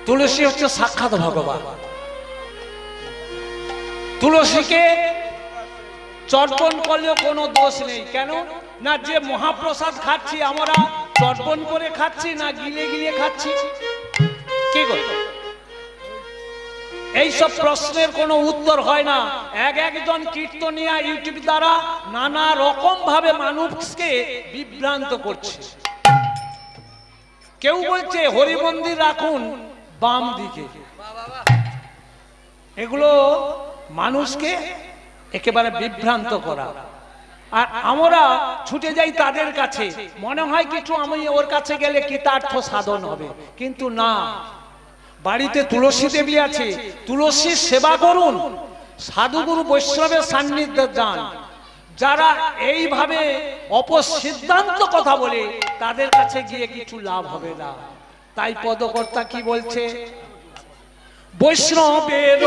Speaker 1: তুলসী হচ্ছে সাক্ষাৎ ভগবান। তুলসীকে চর্পণ করলেও কোনো দোষ নেই। কেন না? যে মহাপ্রসাদ খাচ্ছি আমরা চর্পণ করে খাচ্ছি না গিলে গিলে খাচ্ছি? কি করব? এইসব প্রশ্নের কোনো উত্তর হয় না। একজন কীর্তনিয়া ইউটিউব দ্বারা নানা রকম ভাবে মানুষকে বিভ্রান্ত করছে। কেউ বলছে হরি মন্দির রাখুন বাম দিকে। এগুলো মানুষকে একেবারে বিভ্রান্ত করা। আর আমরা ছুটে যাই তাদের কাছে, মনে হয় কিছু আমি ওর কাছে গেলে কৃতার্থ সাধন হবে, কিন্তু না। বাড়িতে তুলসী দেবী আছে, তুলসীর সেবা করুন, সাধুগুরু বৈষ্ণবের সান্নিধ্যে যান। যারা এইভাবে অপসিদ্ধান্ত কথা বলে তাদের কাছে গিয়ে কিছু লাভ হবে না। তাই পদকর্তা কি বলছে, বৈষ্ণবের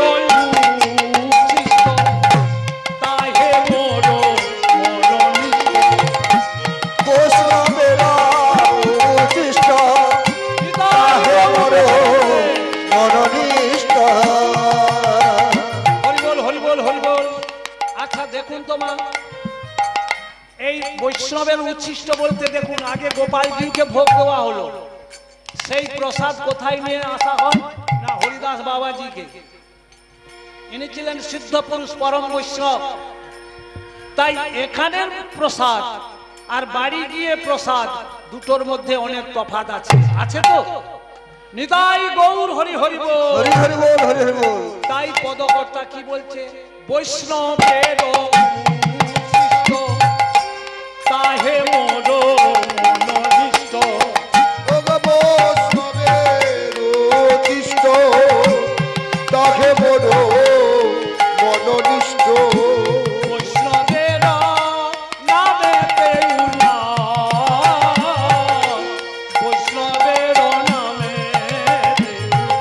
Speaker 1: তাহে মোর এই বৈষ্ণবের উচ্ছিষ্ট বলতে দেখুন, আগে গোপালজিকে ভোগ দেওয়া হলো, সেই প্রসাদ কোথায় নিয়ে আসা হয় না হরিদাস বাবাজিকে। ইনি ছিলেন সিদ্ধ পুরুষ পরম বৈষ্ণব। তাই এখানের প্রসাদ আর বাড়ি গিয়ে প্রসাদ দুটোর মধ্যে অনেক তফাৎ আছে, আছে তো? নিতাই গৌর হরি হরি বল, হরি হরি বল, হরি হরি বল। তাই পদকর্তা কি বলছে, বৈষ্ণবের তাহে মোর মনোনিষ্ট,
Speaker 2: বৈষ্ণবের উচ্ছিষ্ট তাহে মোর মনোনিষ্ট,
Speaker 1: বৈষ্ণবের নামেতে উল্লাস, বৈষ্ণবের নামেতে উল্লাস,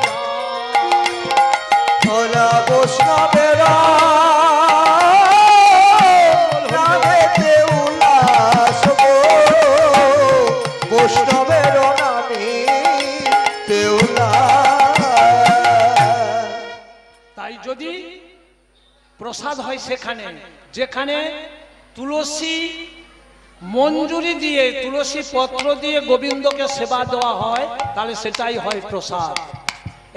Speaker 2: বৈষ্ণবের বৈষ্ণবের নামে
Speaker 1: তাই যদি প্রসাদ হয় সেখানে, যেখানে তুলসী মঞ্জুরি দিয়ে, তুলসী পত্র দিয়ে গোবিন্দকে সেবা দেওয়া হয়, তাহলে সেটাই হয় প্রসাদ।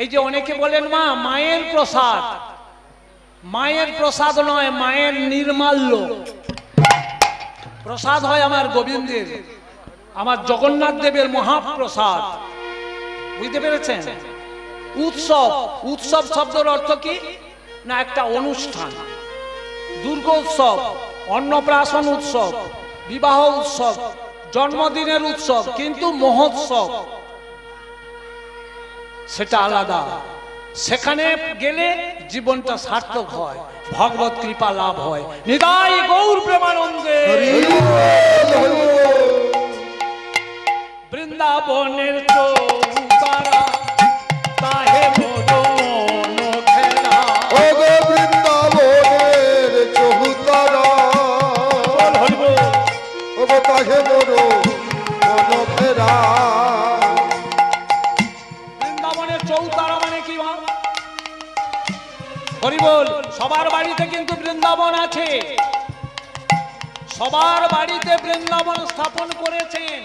Speaker 1: এই যে অনেকে বলেন মা, মায়ের প্রসাদ, মায়ের প্রসাদ নয়, মায়ের নির্মাল্য প্রসাদ হয় আমার গোবিন্দের, আমার জগন্নাথ দেবের মহাপ্রসাদ। বুঝতে পেরেছেন? উৎসব, উৎসব শব্দের অর্থ কি না একটা অনুষ্ঠান, দুর্গোৎসব, অন্নপ্রাশন উৎসব, বিবাহ উৎসব, জন্মদিনের উৎসব, কিন্তু মহোৎসব সেটা আলাদা। সেখানে গেলে জীবনটা সার্থক হয়, ভগবত কৃপা লাভ হয়। নিতাই গৌর প্রেমানন্দে। বৃন্দাবনের চৌতারা তাহে মোর মন খেলা,
Speaker 2: ও গো বৃন্দাবনের চৌতারা, ও গো তাহে মোর মন খেলা।
Speaker 1: বৃন্দাবনের চৌতারা মানে কি মা? হরি বল। সবার বাড়িতে কিন্তু বৃন্দাবন আছে, সবার বাড়িতে বৃন্দাবন স্থাপন করেছেন।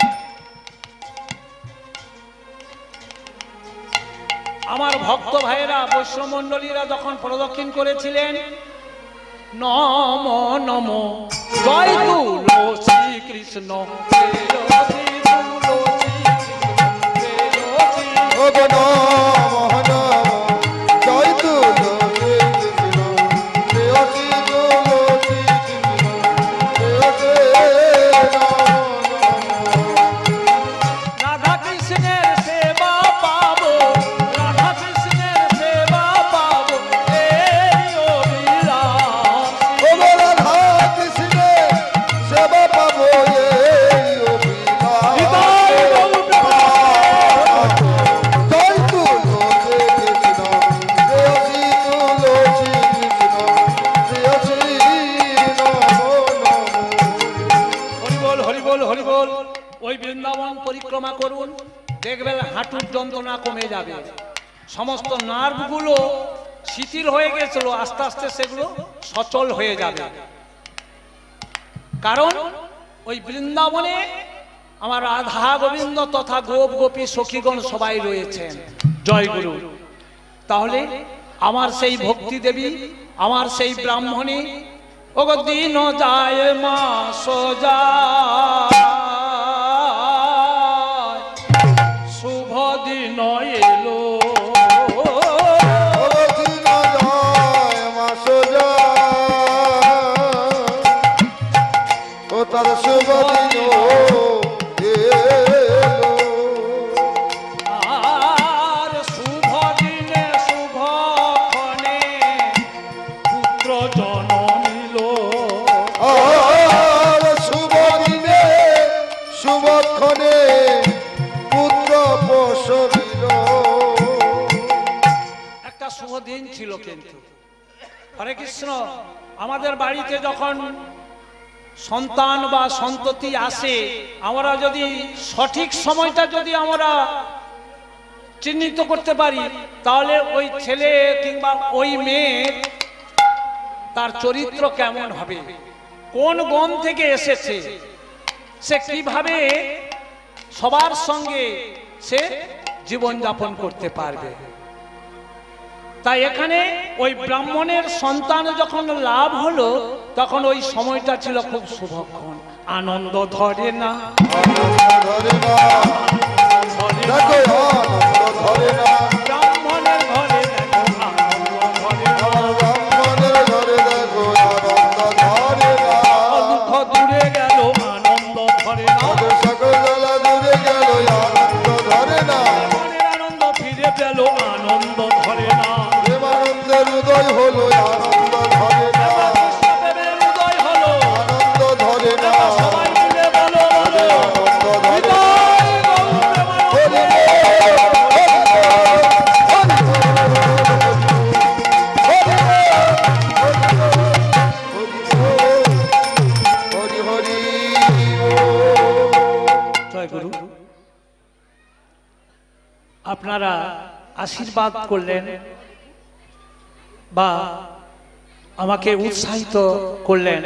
Speaker 1: আমার ভক্ত ভাইয়েরা, বৈষ্ণব মণ্ডলীরা যখন প্রদক্ষিণ করেছিলেন, নম নম জয় তুলসী কৃষ্ণ, রাধা কৃষ্ণের সেবা পাবো, রাধা কৃষ্ণের সেবা পাবো, এই অভিলাষ।
Speaker 2: ও গো রাধা কৃষ্ণের সেবা পাবো, এই অভিলাষ।
Speaker 1: নিতাই গৌর প্রেমানন্দে।
Speaker 2: জয় তুলসী কৃষ্ণ, প্রেয়সী তুলসী কৃষ্ণ, প্রেয়সী নমো নমো।
Speaker 1: হরি বল, হরি বল, হরি বল। ওই বৃন্দাবন পরিক্রমা করুন, দেখবেন হাঁটুর যন্ত্রণা কমে যাবে। সমস্ত নার্ভগুলো শিথিল হয়ে গেছিল, আস্তে আস্তে সেগুলো সচল হয়ে যাবে। কারণ ওই বৃন্দাবনে আমার রাধা গোবিন্দ তথা গোপ গোপী সখীগণ সবাই রয়েছেন। জয় গুরু। তাহলে আমার সেই ভক্তি দেবী, আমার সেই ব্রাহ্মণী, ওগো দিন যায় মাস যায়, শুভ দিন এলো,
Speaker 2: দিন যায় মাস যায়,
Speaker 1: কিন্তু। হরে কৃষ্ণ। আমাদের বাড়িতে যখন সন্তান বা সন্ততি আসে, আমরা যদি সঠিক সময়টা যদি আমরা চিহ্নিত করতে পারি, তাহলে ওই ছেলে কিংবা ওই মেয়ে তার চরিত্র কেমন হবে, কোন গণ থেকে এসেছে, সে কিভাবে সবার সঙ্গে সে জীবনযাপন করতে পারবে। তাই এখানে ওই ব্রাহ্মণের সন্তান যখন লাভ হলো, তখন ওই সময়টা ছিল খুব শুভক্ষণ। আনন্দ ধরে না, ব্রাহ্মণের ঘরে দুঃখ দূরে গেল, আনন্দ ধরে না, আনন্দ ফিরে পেল, আনন্দ ধরে না,
Speaker 2: উদয় হলো, আনন্দ ধরে না,
Speaker 1: উদয় হলো,
Speaker 2: আনন্দ ধরে না,
Speaker 1: সবাই মিলে বলো,
Speaker 2: আনন্দ ধরে না।
Speaker 1: আপনারা আশীর্বাদ করলেন বা আমাকে উৎসাহিত করলেন,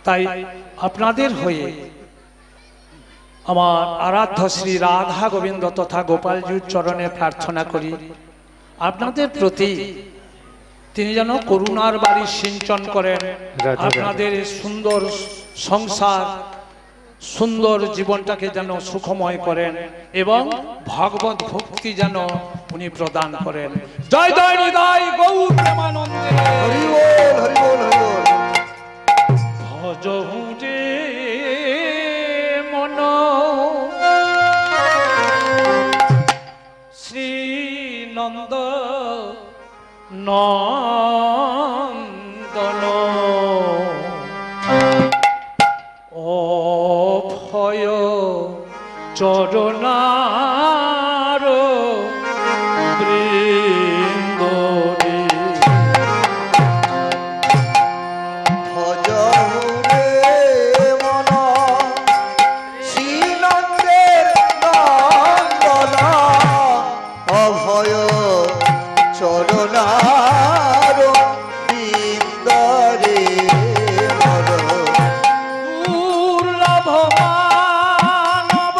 Speaker 1: তাই আপনাদের হয়ে আমার আরাধ্য শ্রী রাধা গোবিন্দ তথা গোপালজির চরণে প্রার্থনা করি, আপনাদের প্রতি তিনি যেন করুণার বাড়ি সিঞ্চন করেন, আপনাদের সুন্দর সংসার, সুন্দর জীবনটাকে যেন সুখময় করেন এবং ভগবত ভক্তি যেন উনি প্রদান করেন। জয় জয় হৃদয় গৌর প্রেমানন্দে,
Speaker 2: হরি বল, হরি বল, হরি বল।
Speaker 1: ভজ হুরে মন শ্রী নন্দ নন্দন অভয় চরণার বৃন্দরে
Speaker 2: ভজ হুরে মন শ্রীনন্দের নন্দন অভয় চরণার বৃন্দরে মন
Speaker 1: দুর্লভ মানব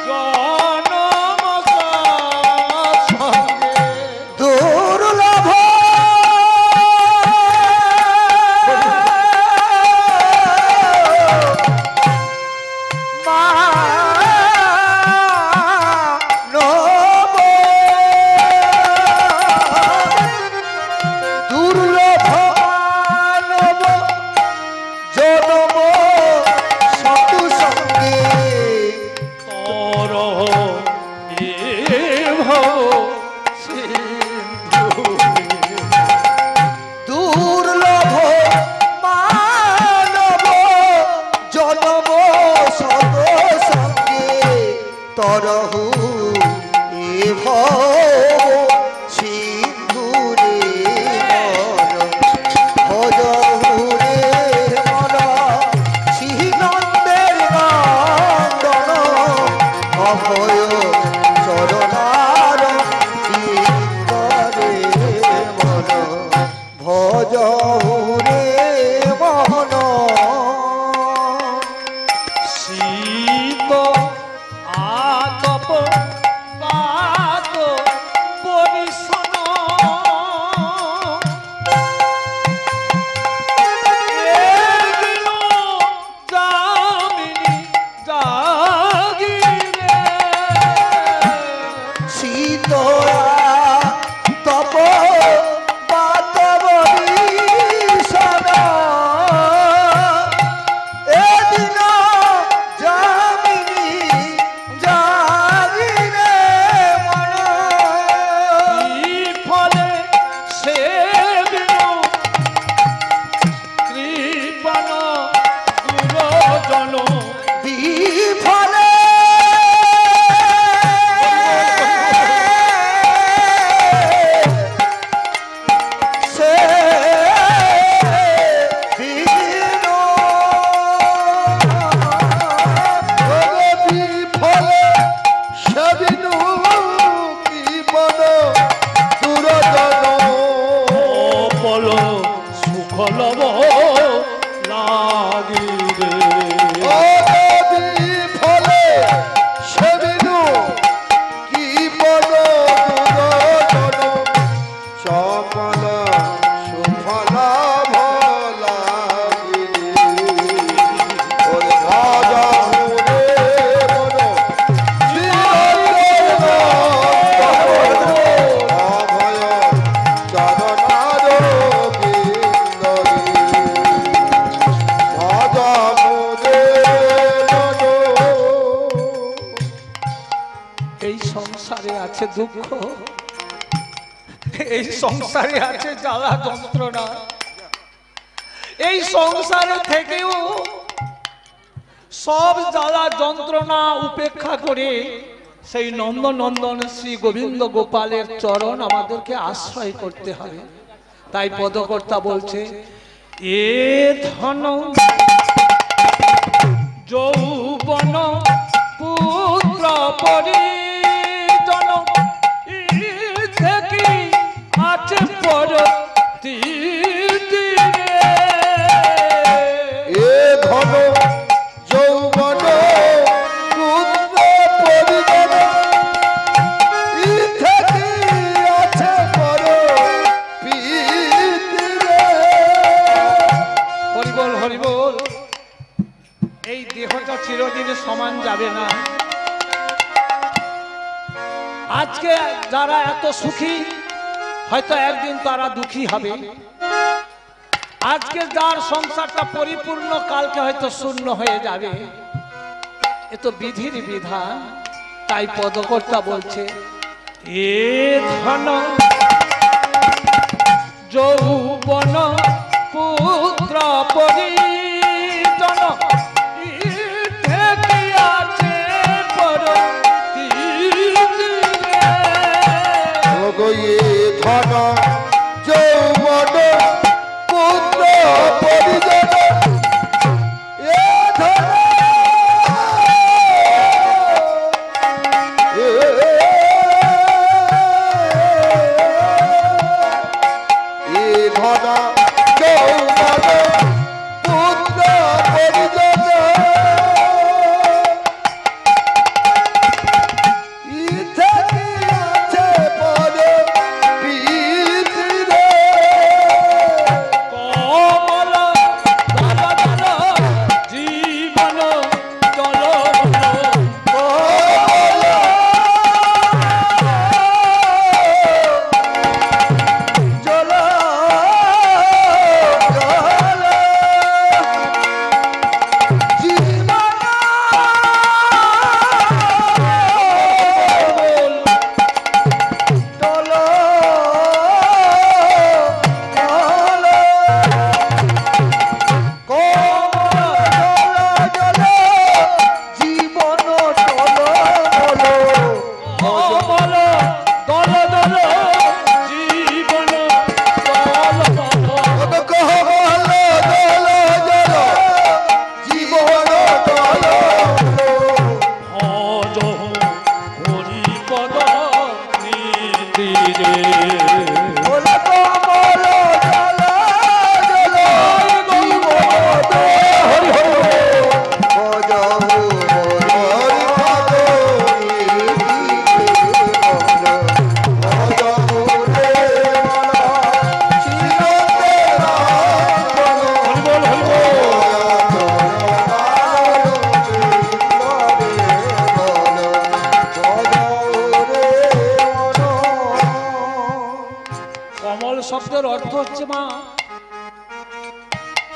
Speaker 1: জনম সঙ্গে
Speaker 2: দুর্লভ মানব দুর্লভ মানব জনম সতু সঙ্গে
Speaker 1: তর এ ভব সিন্ধু
Speaker 2: দুর্লভ মানব জনম সত সঙ্গে তরহু এ ভব সিন্ধুরে মন ভজহু রে মন শ্রীনন্দের নন্দন অভয় চরণার বৃন্দরে মন ভজহু রে মন
Speaker 1: শীত আতপ পাত পরিশন এদিন যামিনী জাগিরে
Speaker 2: শীতলা তপ বাতবরী
Speaker 3: কমল সুফল ভোলা গিরি ওরে ভজ মুরে মন অভয় চরণার বিন্দরি ভজ মুরে মন।
Speaker 1: এই সংসারে আছে দুঃখ, এই সংসারে আছে জ্বালা যন্ত্রণা, এই সংসারে থেকেও সব জ্বালা যন্ত্রণা উপেক্ষা করে সেই নন্দনন্দন শ্রী গোবিন্দ গোপালের চরণ আমাদেরকে আশ্রয় করতে হবে। তাই পদকর্তা বলছে, এ ধন যৌবন পুত্র পরিজন থেকে আছে পর
Speaker 3: এ ধন যৌবন পুত্র পরিজন থেকে আছে পর পিতৃ।
Speaker 1: হরিবল হরিবল। এই দেহটা চিরদিন সমান যাবে না। আজকে যারা এত সুখী হয়তো একদিন তারা দুঃখী হবে। আজকে যার সংসারটা পরিপূর্ণ কালকে হয়তো শূন্য হয়ে যাবে। এ তো বিধির বিধান। তাই পদকর্তা বলছে, এ ধন যৌবন পুত্র পরিজন থেকে আছে
Speaker 3: এ ধন যৌবন পুত্র পরিজন এ ধন এ ধন যৌবন পুত্র পরিজন
Speaker 1: শব্দের অর্থ হচ্ছে মা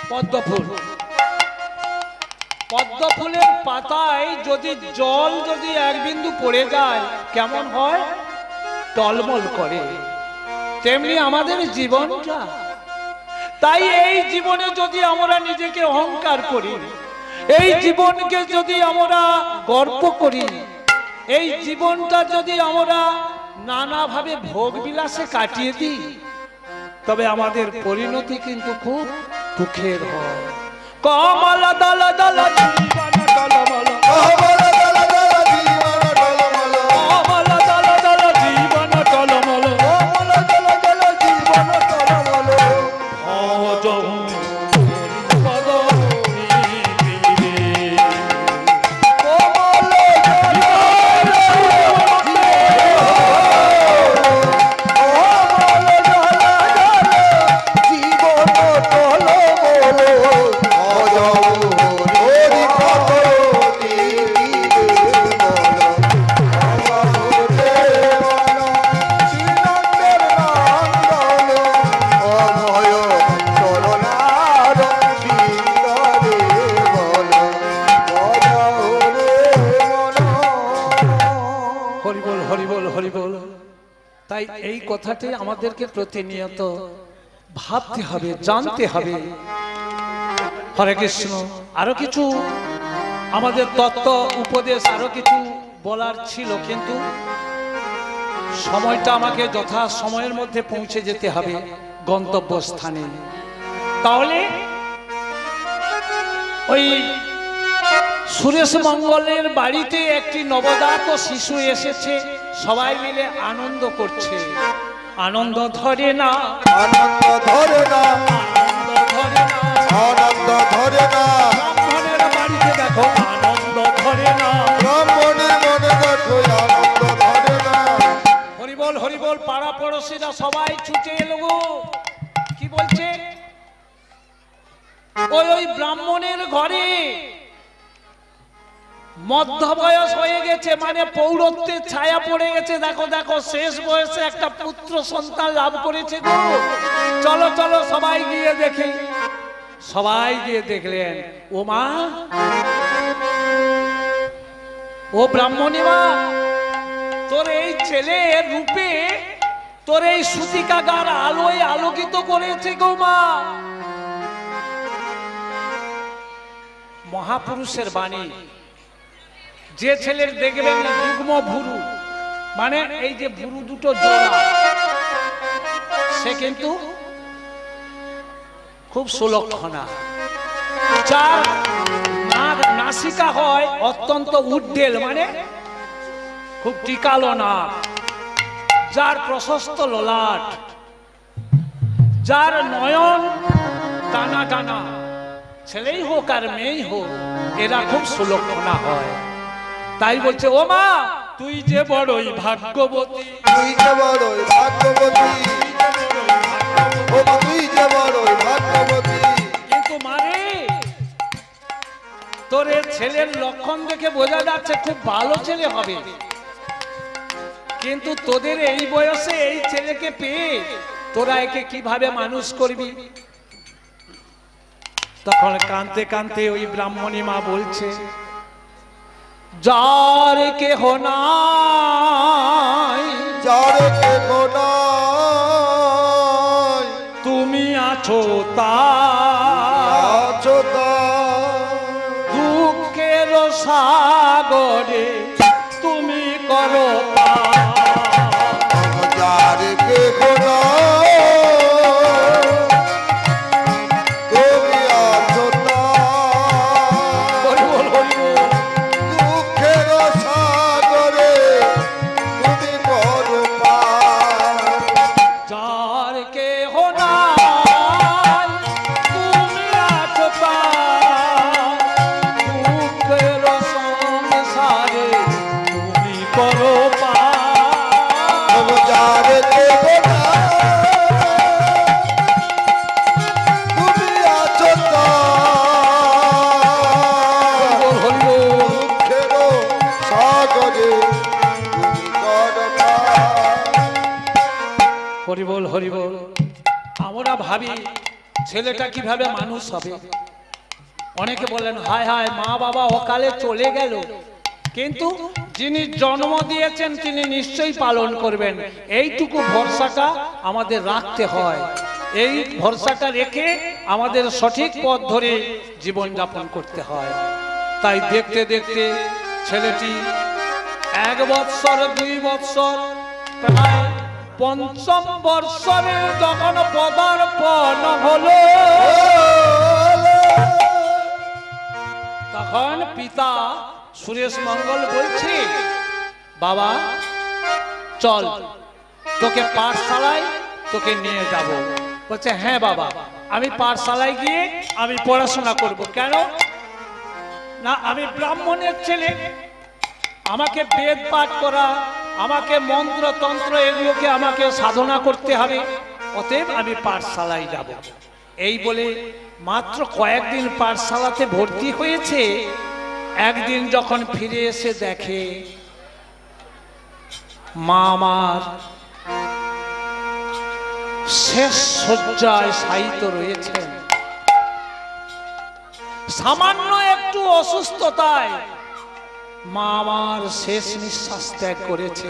Speaker 1: পদ্ম ফুল। পদ্ম ফুলের পাতায় যদি জল যদি এক বিন্দু পড়ে যায় কেমন হয়? টলমল করে। তেমনি আমাদের জীবনটা। তাই এই জীবনে যদি আমরা নিজেকে অহংকার করি, এই জীবনকে যদি আমরা গর্ব করি, এই জীবনটা যদি আমরা নানাভাবে ভোগ বিলাসে কাটিয়ে দিই, তবে আমাদের পরিণতি কিন্তু খুব দুঃখের হয়। কমল দল দল জীবন টলমল, কমল দল দল জীবন টলমল, কমল দল দল জীবন টলমল, কমল দল দল জীবন টলমল। ভজহু পদ নিবিড়ে, কমল দল কথাটি আমাদেরকে প্রতিনিয়ত ভাবতে হবে, জানতে হবে। হরে কৃষ্ণ। আরো কিছু আমাদের তত্ত্ব উপদেশ আরো কিছু বলার ছিল, কিন্তু সময়টা আমাকে যথা সময়ের মধ্যে পৌঁছে যেতে হবে গন্তব্যস্থানে। তাহলে ওই সুরেশ মঙ্গলের বাড়িতে একটি নবজাত শিশু এসেছে, সবাই মিলে আনন্দ করছে। আনন্দ ধরে না,
Speaker 3: আনন্দ ধরে না,
Speaker 1: আনন্দ ধরে না,
Speaker 3: আনন্দ ধরে না,
Speaker 1: ব্রাহ্মণের বাড়িতে দেখো আনন্দ ধরে না,
Speaker 3: ব্রাহ্মণের মনে দেখো আনন্দ ধরে না।
Speaker 1: হরিবল হরিবল। পাড়া পড়োশিরা সবাই ছুটে এলো গো। কি বলছে? ওই ব্রাহ্মণের ঘরে মধ্য বয়স হয়ে গেছে, মানে পৌরত্বের ছায়া পড়ে গেছে। দেখো দেখো, শেষ বয়সে একটা পুত্র সন্তান লাভ করেছে গো। চলো চলো সবাই গিয়ে দেখি। সবাই গিয়ে দেখলেন, ও মা, ও ব্রাহ্মণী মা, তোর এই ছেলের রূপে তোর এই সুতিকাগার আলোয় আলোকিত করেছে গো মা। মহাপুরুষের বাণী। যে ছেলের দেখবেন যুগ্ম ভুরু, মানে এই যে ভুরু দুটো জোড়া, সে কিন্তু খুব সুলক্ষণা। যার নাসিকা হয় অত্যন্ত উজ্জ্বল, মানে খুব টিকালো নাক, যার প্রশস্ত ললাট, যার নয়ন টানা টানা, ছেলেই হোক আর মেয়েই হোক, এরা খুব সুলক্ষণা হয়। তাই বলছে, ও মা, তুই যে বড়ই ভাগ্যবতী,
Speaker 3: তুই যে বড়ই ভাগ্যবতী, ও মা তুই যে বড়ই ভাগ্যবতী।
Speaker 1: কিন্তু মারে, তোর ছেলের লক্ষণ দেখে বোঝা যাচ্ছে খুব ভালো ছেলে হবে, কিন্তু তোদের এই বয়সে এই ছেলেকে পেয়ে তোরা একে কিভাবে মানুষ করবি? তখন কাঁদতে কাঁদতে ওই ব্রাহ্মণী মা বলছে, যার কেহ নাই,
Speaker 3: যার কেহ নাই,
Speaker 1: তুমি আছো তা,
Speaker 3: আছো তার।
Speaker 1: দুঃখের সাগরে তুমি করো পার।
Speaker 3: যার কেহ নাই, তুমি আছো তার। দুঃখের সাগরে তুমি করো পার।
Speaker 1: যার কেহ নাই, তুমি আছো তার, দুঃখের সংসারে তুমি করো পার।
Speaker 3: যার কেহ নাই, তুমি আছো তার। দুঃখের সাগরে তুমি করো পার।
Speaker 1: হরিবল হরিবল। আমরা ভাবি ছেলেটা কিভাবে মানুষ হবে। অনেকে বলেন, হায় হায়, মা বাবা অকালে চলে গেল, কিন্তু যিনি জন্ম দিয়েছেন তিনি নিশ্চয়ই পালন করবেন। এইটুকু ভরসাটা আমাদের রাখতে হয়। এই ভরসাটা রেখে আমাদের সঠিক পথ ধরে জীবনযাপন করতে হয়। তাই দেখতে দেখতে ছেলেটি 1 বৎসর 2 বৎসর, প্রায় 5ম বৎসরে যখন পদার্পণ হলো, তখন পিতা সুরেশ মঙ্গল বলছে, বাবা চল, তোকে পাঠশালায় তোকে নিয়ে যাব। বলছে, হ্যাঁ বাবা, আমি পাঠশালায় গিয়ে আমি পড়াশোনা করব। কেন না, আমি ব্রাহ্মণের ছেলে, আমাকে বেদ পাঠ করা, আমাকে মন্ত্র তন্ত্র এগুলোকে আমাকে সাধনা করতে হবে, অতএব আমি পাঠশালায় যাব। এই বলে মাত্র কয়েকদিন পাঠশালাতে ভর্তি হয়েছে। একদিন যখন ফিরে এসে দেখে মা আমার শেষ শয্যায় শায়িত রয়েছেন। সামান্য একটু অসুস্থতায় মা আমার শেষ নিঃশ্বাস ত্যাগ করেছে।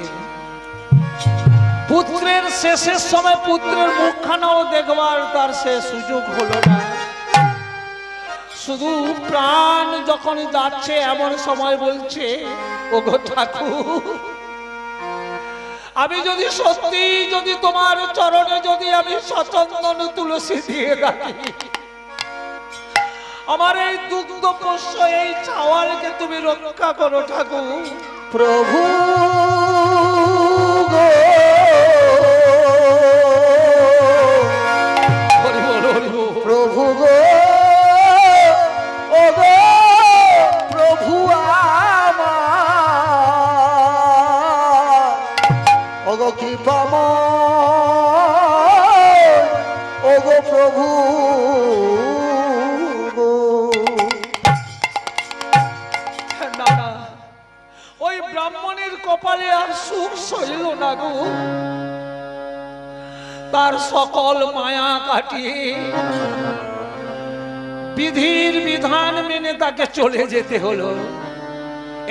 Speaker 1: পুত্রের শেষের সময় পুত্রের মুখখানাও দেখবার তার সে সুযোগ হলো না। শুধু প্রাণ যখন যাচ্ছে এমন সময় বলছে, ওগো ঠাকুর, আমি যদি সত্যি যদি তোমার চরণে যদি আমি সচন্দন তুলসী দিয়ে রাখি, আমার এই দুগ্ধ পোষ্য এই চাওয়ালকে তুমি রক্ষা করো ঠাকুর।
Speaker 2: প্রভু গো, প্রভু গো, ও গো প্রভু আমার, ও গো কৃপাময়, ও গো প্রভু গো।
Speaker 1: না না, ওই ব্রাহ্মণের কপালে আর সুখ সইল না গো। তার সকল মায়া কাটিয়ে বিধির বিধান মেনে তাকে চলে যেতে হলো।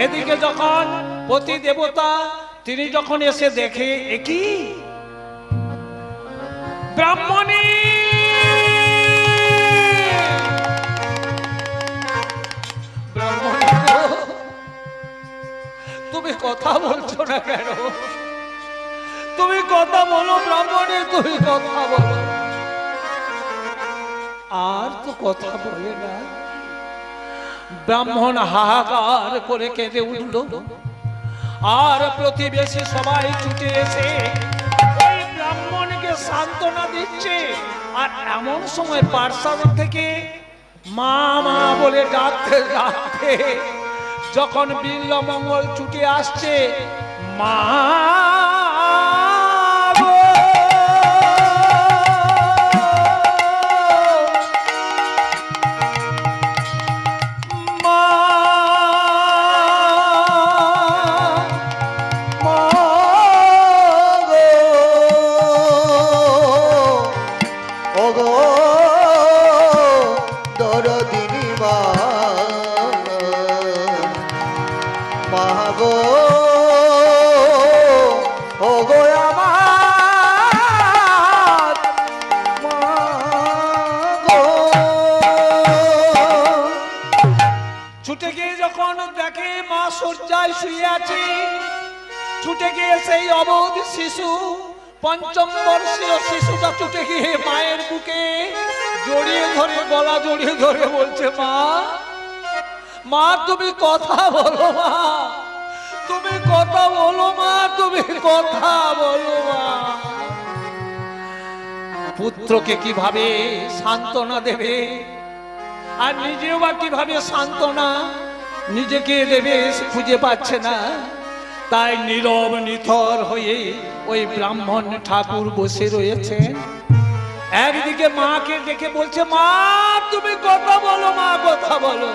Speaker 1: এদিকে যখন পতি দেবতা তিনি যখন এসে দেখে, একই ব্রাহ্মণী, ব্রাহ্মণী তুমি কথা বলছো না কেন? তুমি কথা বলো ব্রাহ্মণী, তুমি কথা বলো। আর তো কথা বলে না। ব্রাহ্মণ হাহাকার করে কেঁদে উঠল, আর প্রতিবেশী সবাই ছুটে এসে ওই ব্রাহ্মণকে সান্ত্বনা দিচ্ছে। আর এমন সময় পাঠশালা থেকে মা মা বলে ডাকতে ডাকতে যখন বিল্বমঙ্গল ছুটে আসছে, মা শয্যায় শুয়ে আছে, ছুটে গিয়ে সেই অবোধ শিশু, পঞ্চম বর্ষীয় শিশুটা ছুটে গিয়ে মায়ের বুকে জড়িয়ে ধরে, গলা জড়িয়ে ধরে বলছে, মা মা তুমি কথা বলো, মা তুমি কথা বলো, মা তুমি কথা বলো। মা পুত্রকে কিভাবে সান্ত্বনা দেবে, আর নিজেও বা কিভাবে সান্ত্বনা নিজেকে দেবে খুঁজে পাচ্ছে না। তাই নীরব নিথর হয়ে ওই ব্রাহ্মণ ঠাকুর বসে রয়েছে। একদিকে মাকে দেখে বলছে, মা তুমি কথা বলো, মা কথা বলো।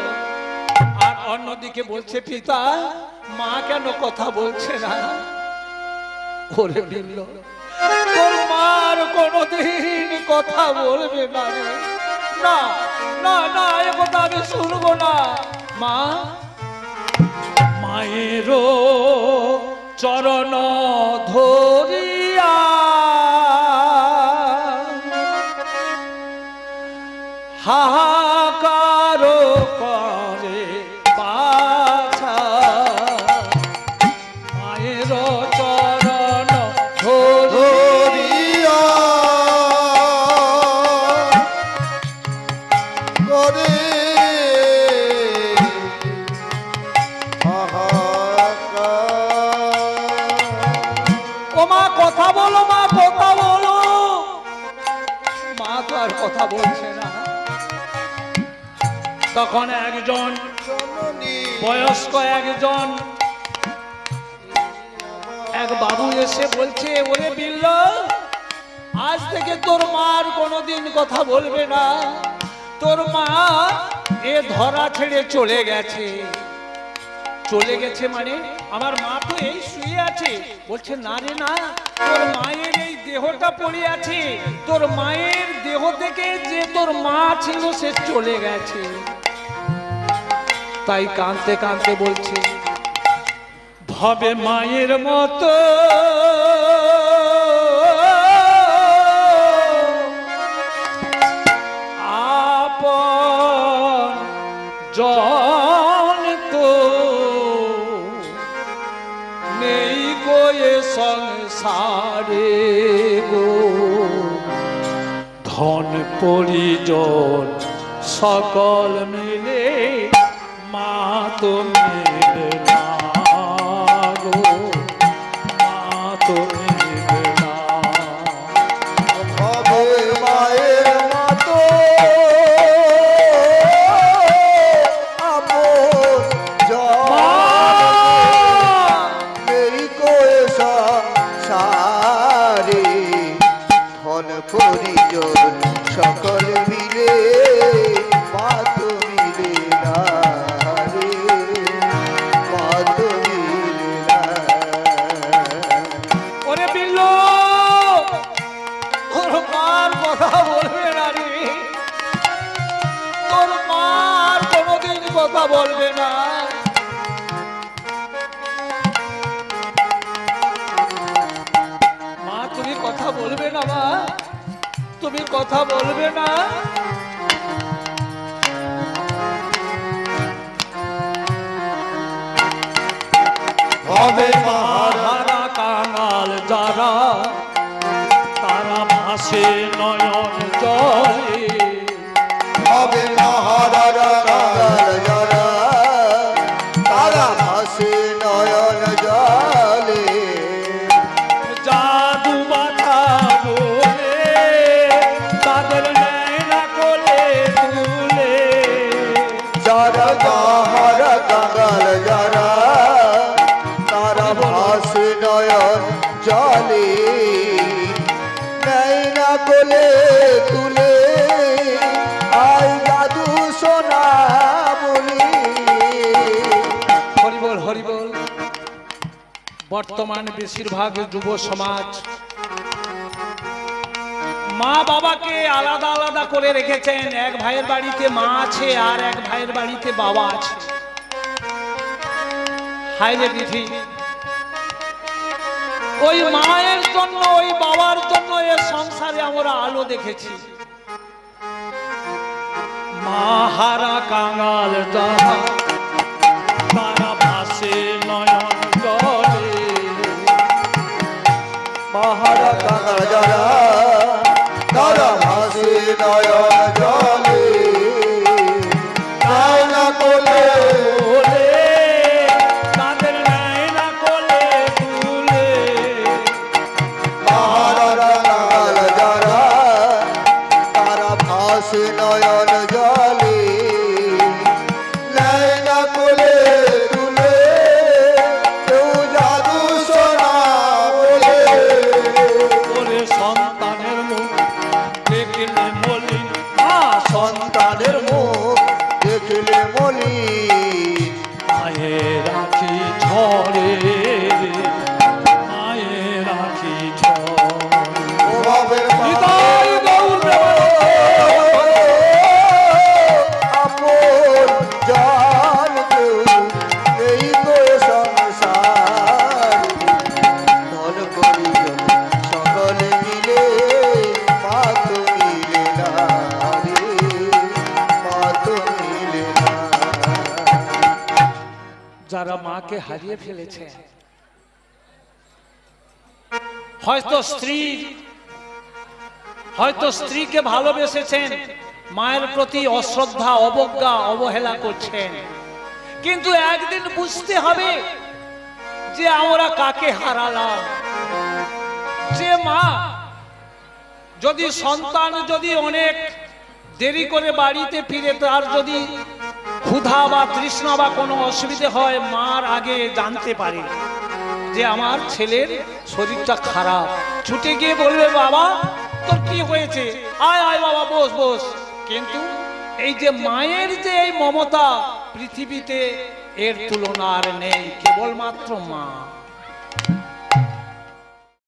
Speaker 1: আর অন্যদিকে বলছে, পিতা মা কেন কথা বলছে না? ওরে বিল্ল, তোর মার কোনদিন কথা বলবে না রে। না না না, এ কথা আমি শুনবো না। মা মায়ের চরণ ধরিয়া হাহাকার করে বাছা, মায়ের চরণ ধরিয়া
Speaker 3: করে
Speaker 1: কথা বলো, মা কথা বলো। মা তো আর কথা বলছে না। তখন একজন বয়স্ক একজন এক বাবু এসে বলছে, ওরে বিল্ল, আজ থেকে তোর মার কোনোদিন কথা বলবে না। তোর মা এ ধরা ছেড়ে চলে গেছে। চলে গেছে মানে আমার মা তো এই শুয়ে আছে। বলছে, না রে না, তোর মায়ের এই দেহটা পড়ে আছে, তোর মায়ের দেহ থেকে যে তোর মা ছিল সে চলে গেছে। তাই কাঁদতে কাঁদতে বলছে, ভবে মায়ের মতো জন তো নেই গো এ সংসারে গো, ধন পরিজন সকল মিলে মা তো মিলে না গো, মা তো মিলে না।
Speaker 2: ভবের মায়ের মতো আপন জন নেই গো এ সংসারে, ধন পরিজন সকল মিলে মা তো মিলে না রে, মা তো মিলে না।
Speaker 1: ওরে বিল্লু, তোর মার কথা বলবে না রে, তোর মার কোনোদিন কথা বলবে না। মা তুমি কথা বলবে না, মা তুমি কথা বলবে না।
Speaker 3: হবে
Speaker 1: হারা কাঙাল যারা তারা ভাসে নয়ন জলে,
Speaker 3: হবে মহারাজা
Speaker 2: কাঙাল যারা তারা ভাসে নয়ন জলে,
Speaker 1: জাদু বাধা বলে তাদের নেয় না কোলে তুলে,
Speaker 2: যারা তাহারা কাঙাল যারা তারা ভাসে নয়ন জলে, নেয় না কোলে তুলে আই জাদু সোনা বলি।
Speaker 1: হরিবল হরিবল। বর্তমান বেশিরভাগ যুব সমাজ মা বাবাকে আলাদা আলাদা করে রেখেছেন। এক ভাইয়ের বাড়িতে মা আছে আর এক ভাইয়ের বাড়িতে বাবা আছে। হাইরে বিধি, ওই মায়ের জন্য ওই বাবার জন্য এ সংসারে আমরা আলো দেখেছি। মা হারা কাঙাল যারা তারা ভাসে নয়ন জলে,
Speaker 2: মহারা কাঙাল যারা তারা ভাসে নয়ন জলে, নেয় না কোলে
Speaker 1: বলে তাদের নেয় না কোলে তুলে,
Speaker 2: মহারা কাঙাল যারা তারা ভাসে নয়ন জলে, নেয় না কোলে তুলে কেউ জাদু সোনা বলে।
Speaker 1: ওরে সন্তানের মুখ দেখলে মলিন, মা
Speaker 2: সন্তানের মুখ দেখলে মলি,
Speaker 1: মায়ের রাখি ঝরে, মায়ের রাখি ঝরে।
Speaker 2: ভবের
Speaker 1: হৃদয় গৌর
Speaker 2: আপন জান কেউ নেই গো সংসার, ধন পরিজন সকলে মিলে মা তো মিলে না রে, মা তো মিলে না।
Speaker 1: যারা মাকে হারিয়ে ফেলেছে, হয়তো স্ত্রীকে ভালোবেসেছেন, মায়ের প্রতি অশ্রদ্ধা অবজ্ঞা অবহেলা করছেন, কিন্তু একদিন বুঝতে হবে যে আমরা কাকে হারালাম। যে মা যদি সন্তান যদি অনেক দেরি করে বাড়িতে ফিরে, তার যদি ক্ষুধা বা তৃষ্ণা বা কোনো অসুবিধে হয়, মার আগে জানতে পারে যে আমার ছেলের শরীরটা খারাপ, ছুটে গিয়ে বলবে বাবা তোর কি হয়েছে, আয় আয় বাবা বস বস। কিন্তু এই যে মায়ের যে এই মমতা, পৃথিবীতে এর তুলনা আর নেই, কেবলমাত্র মা।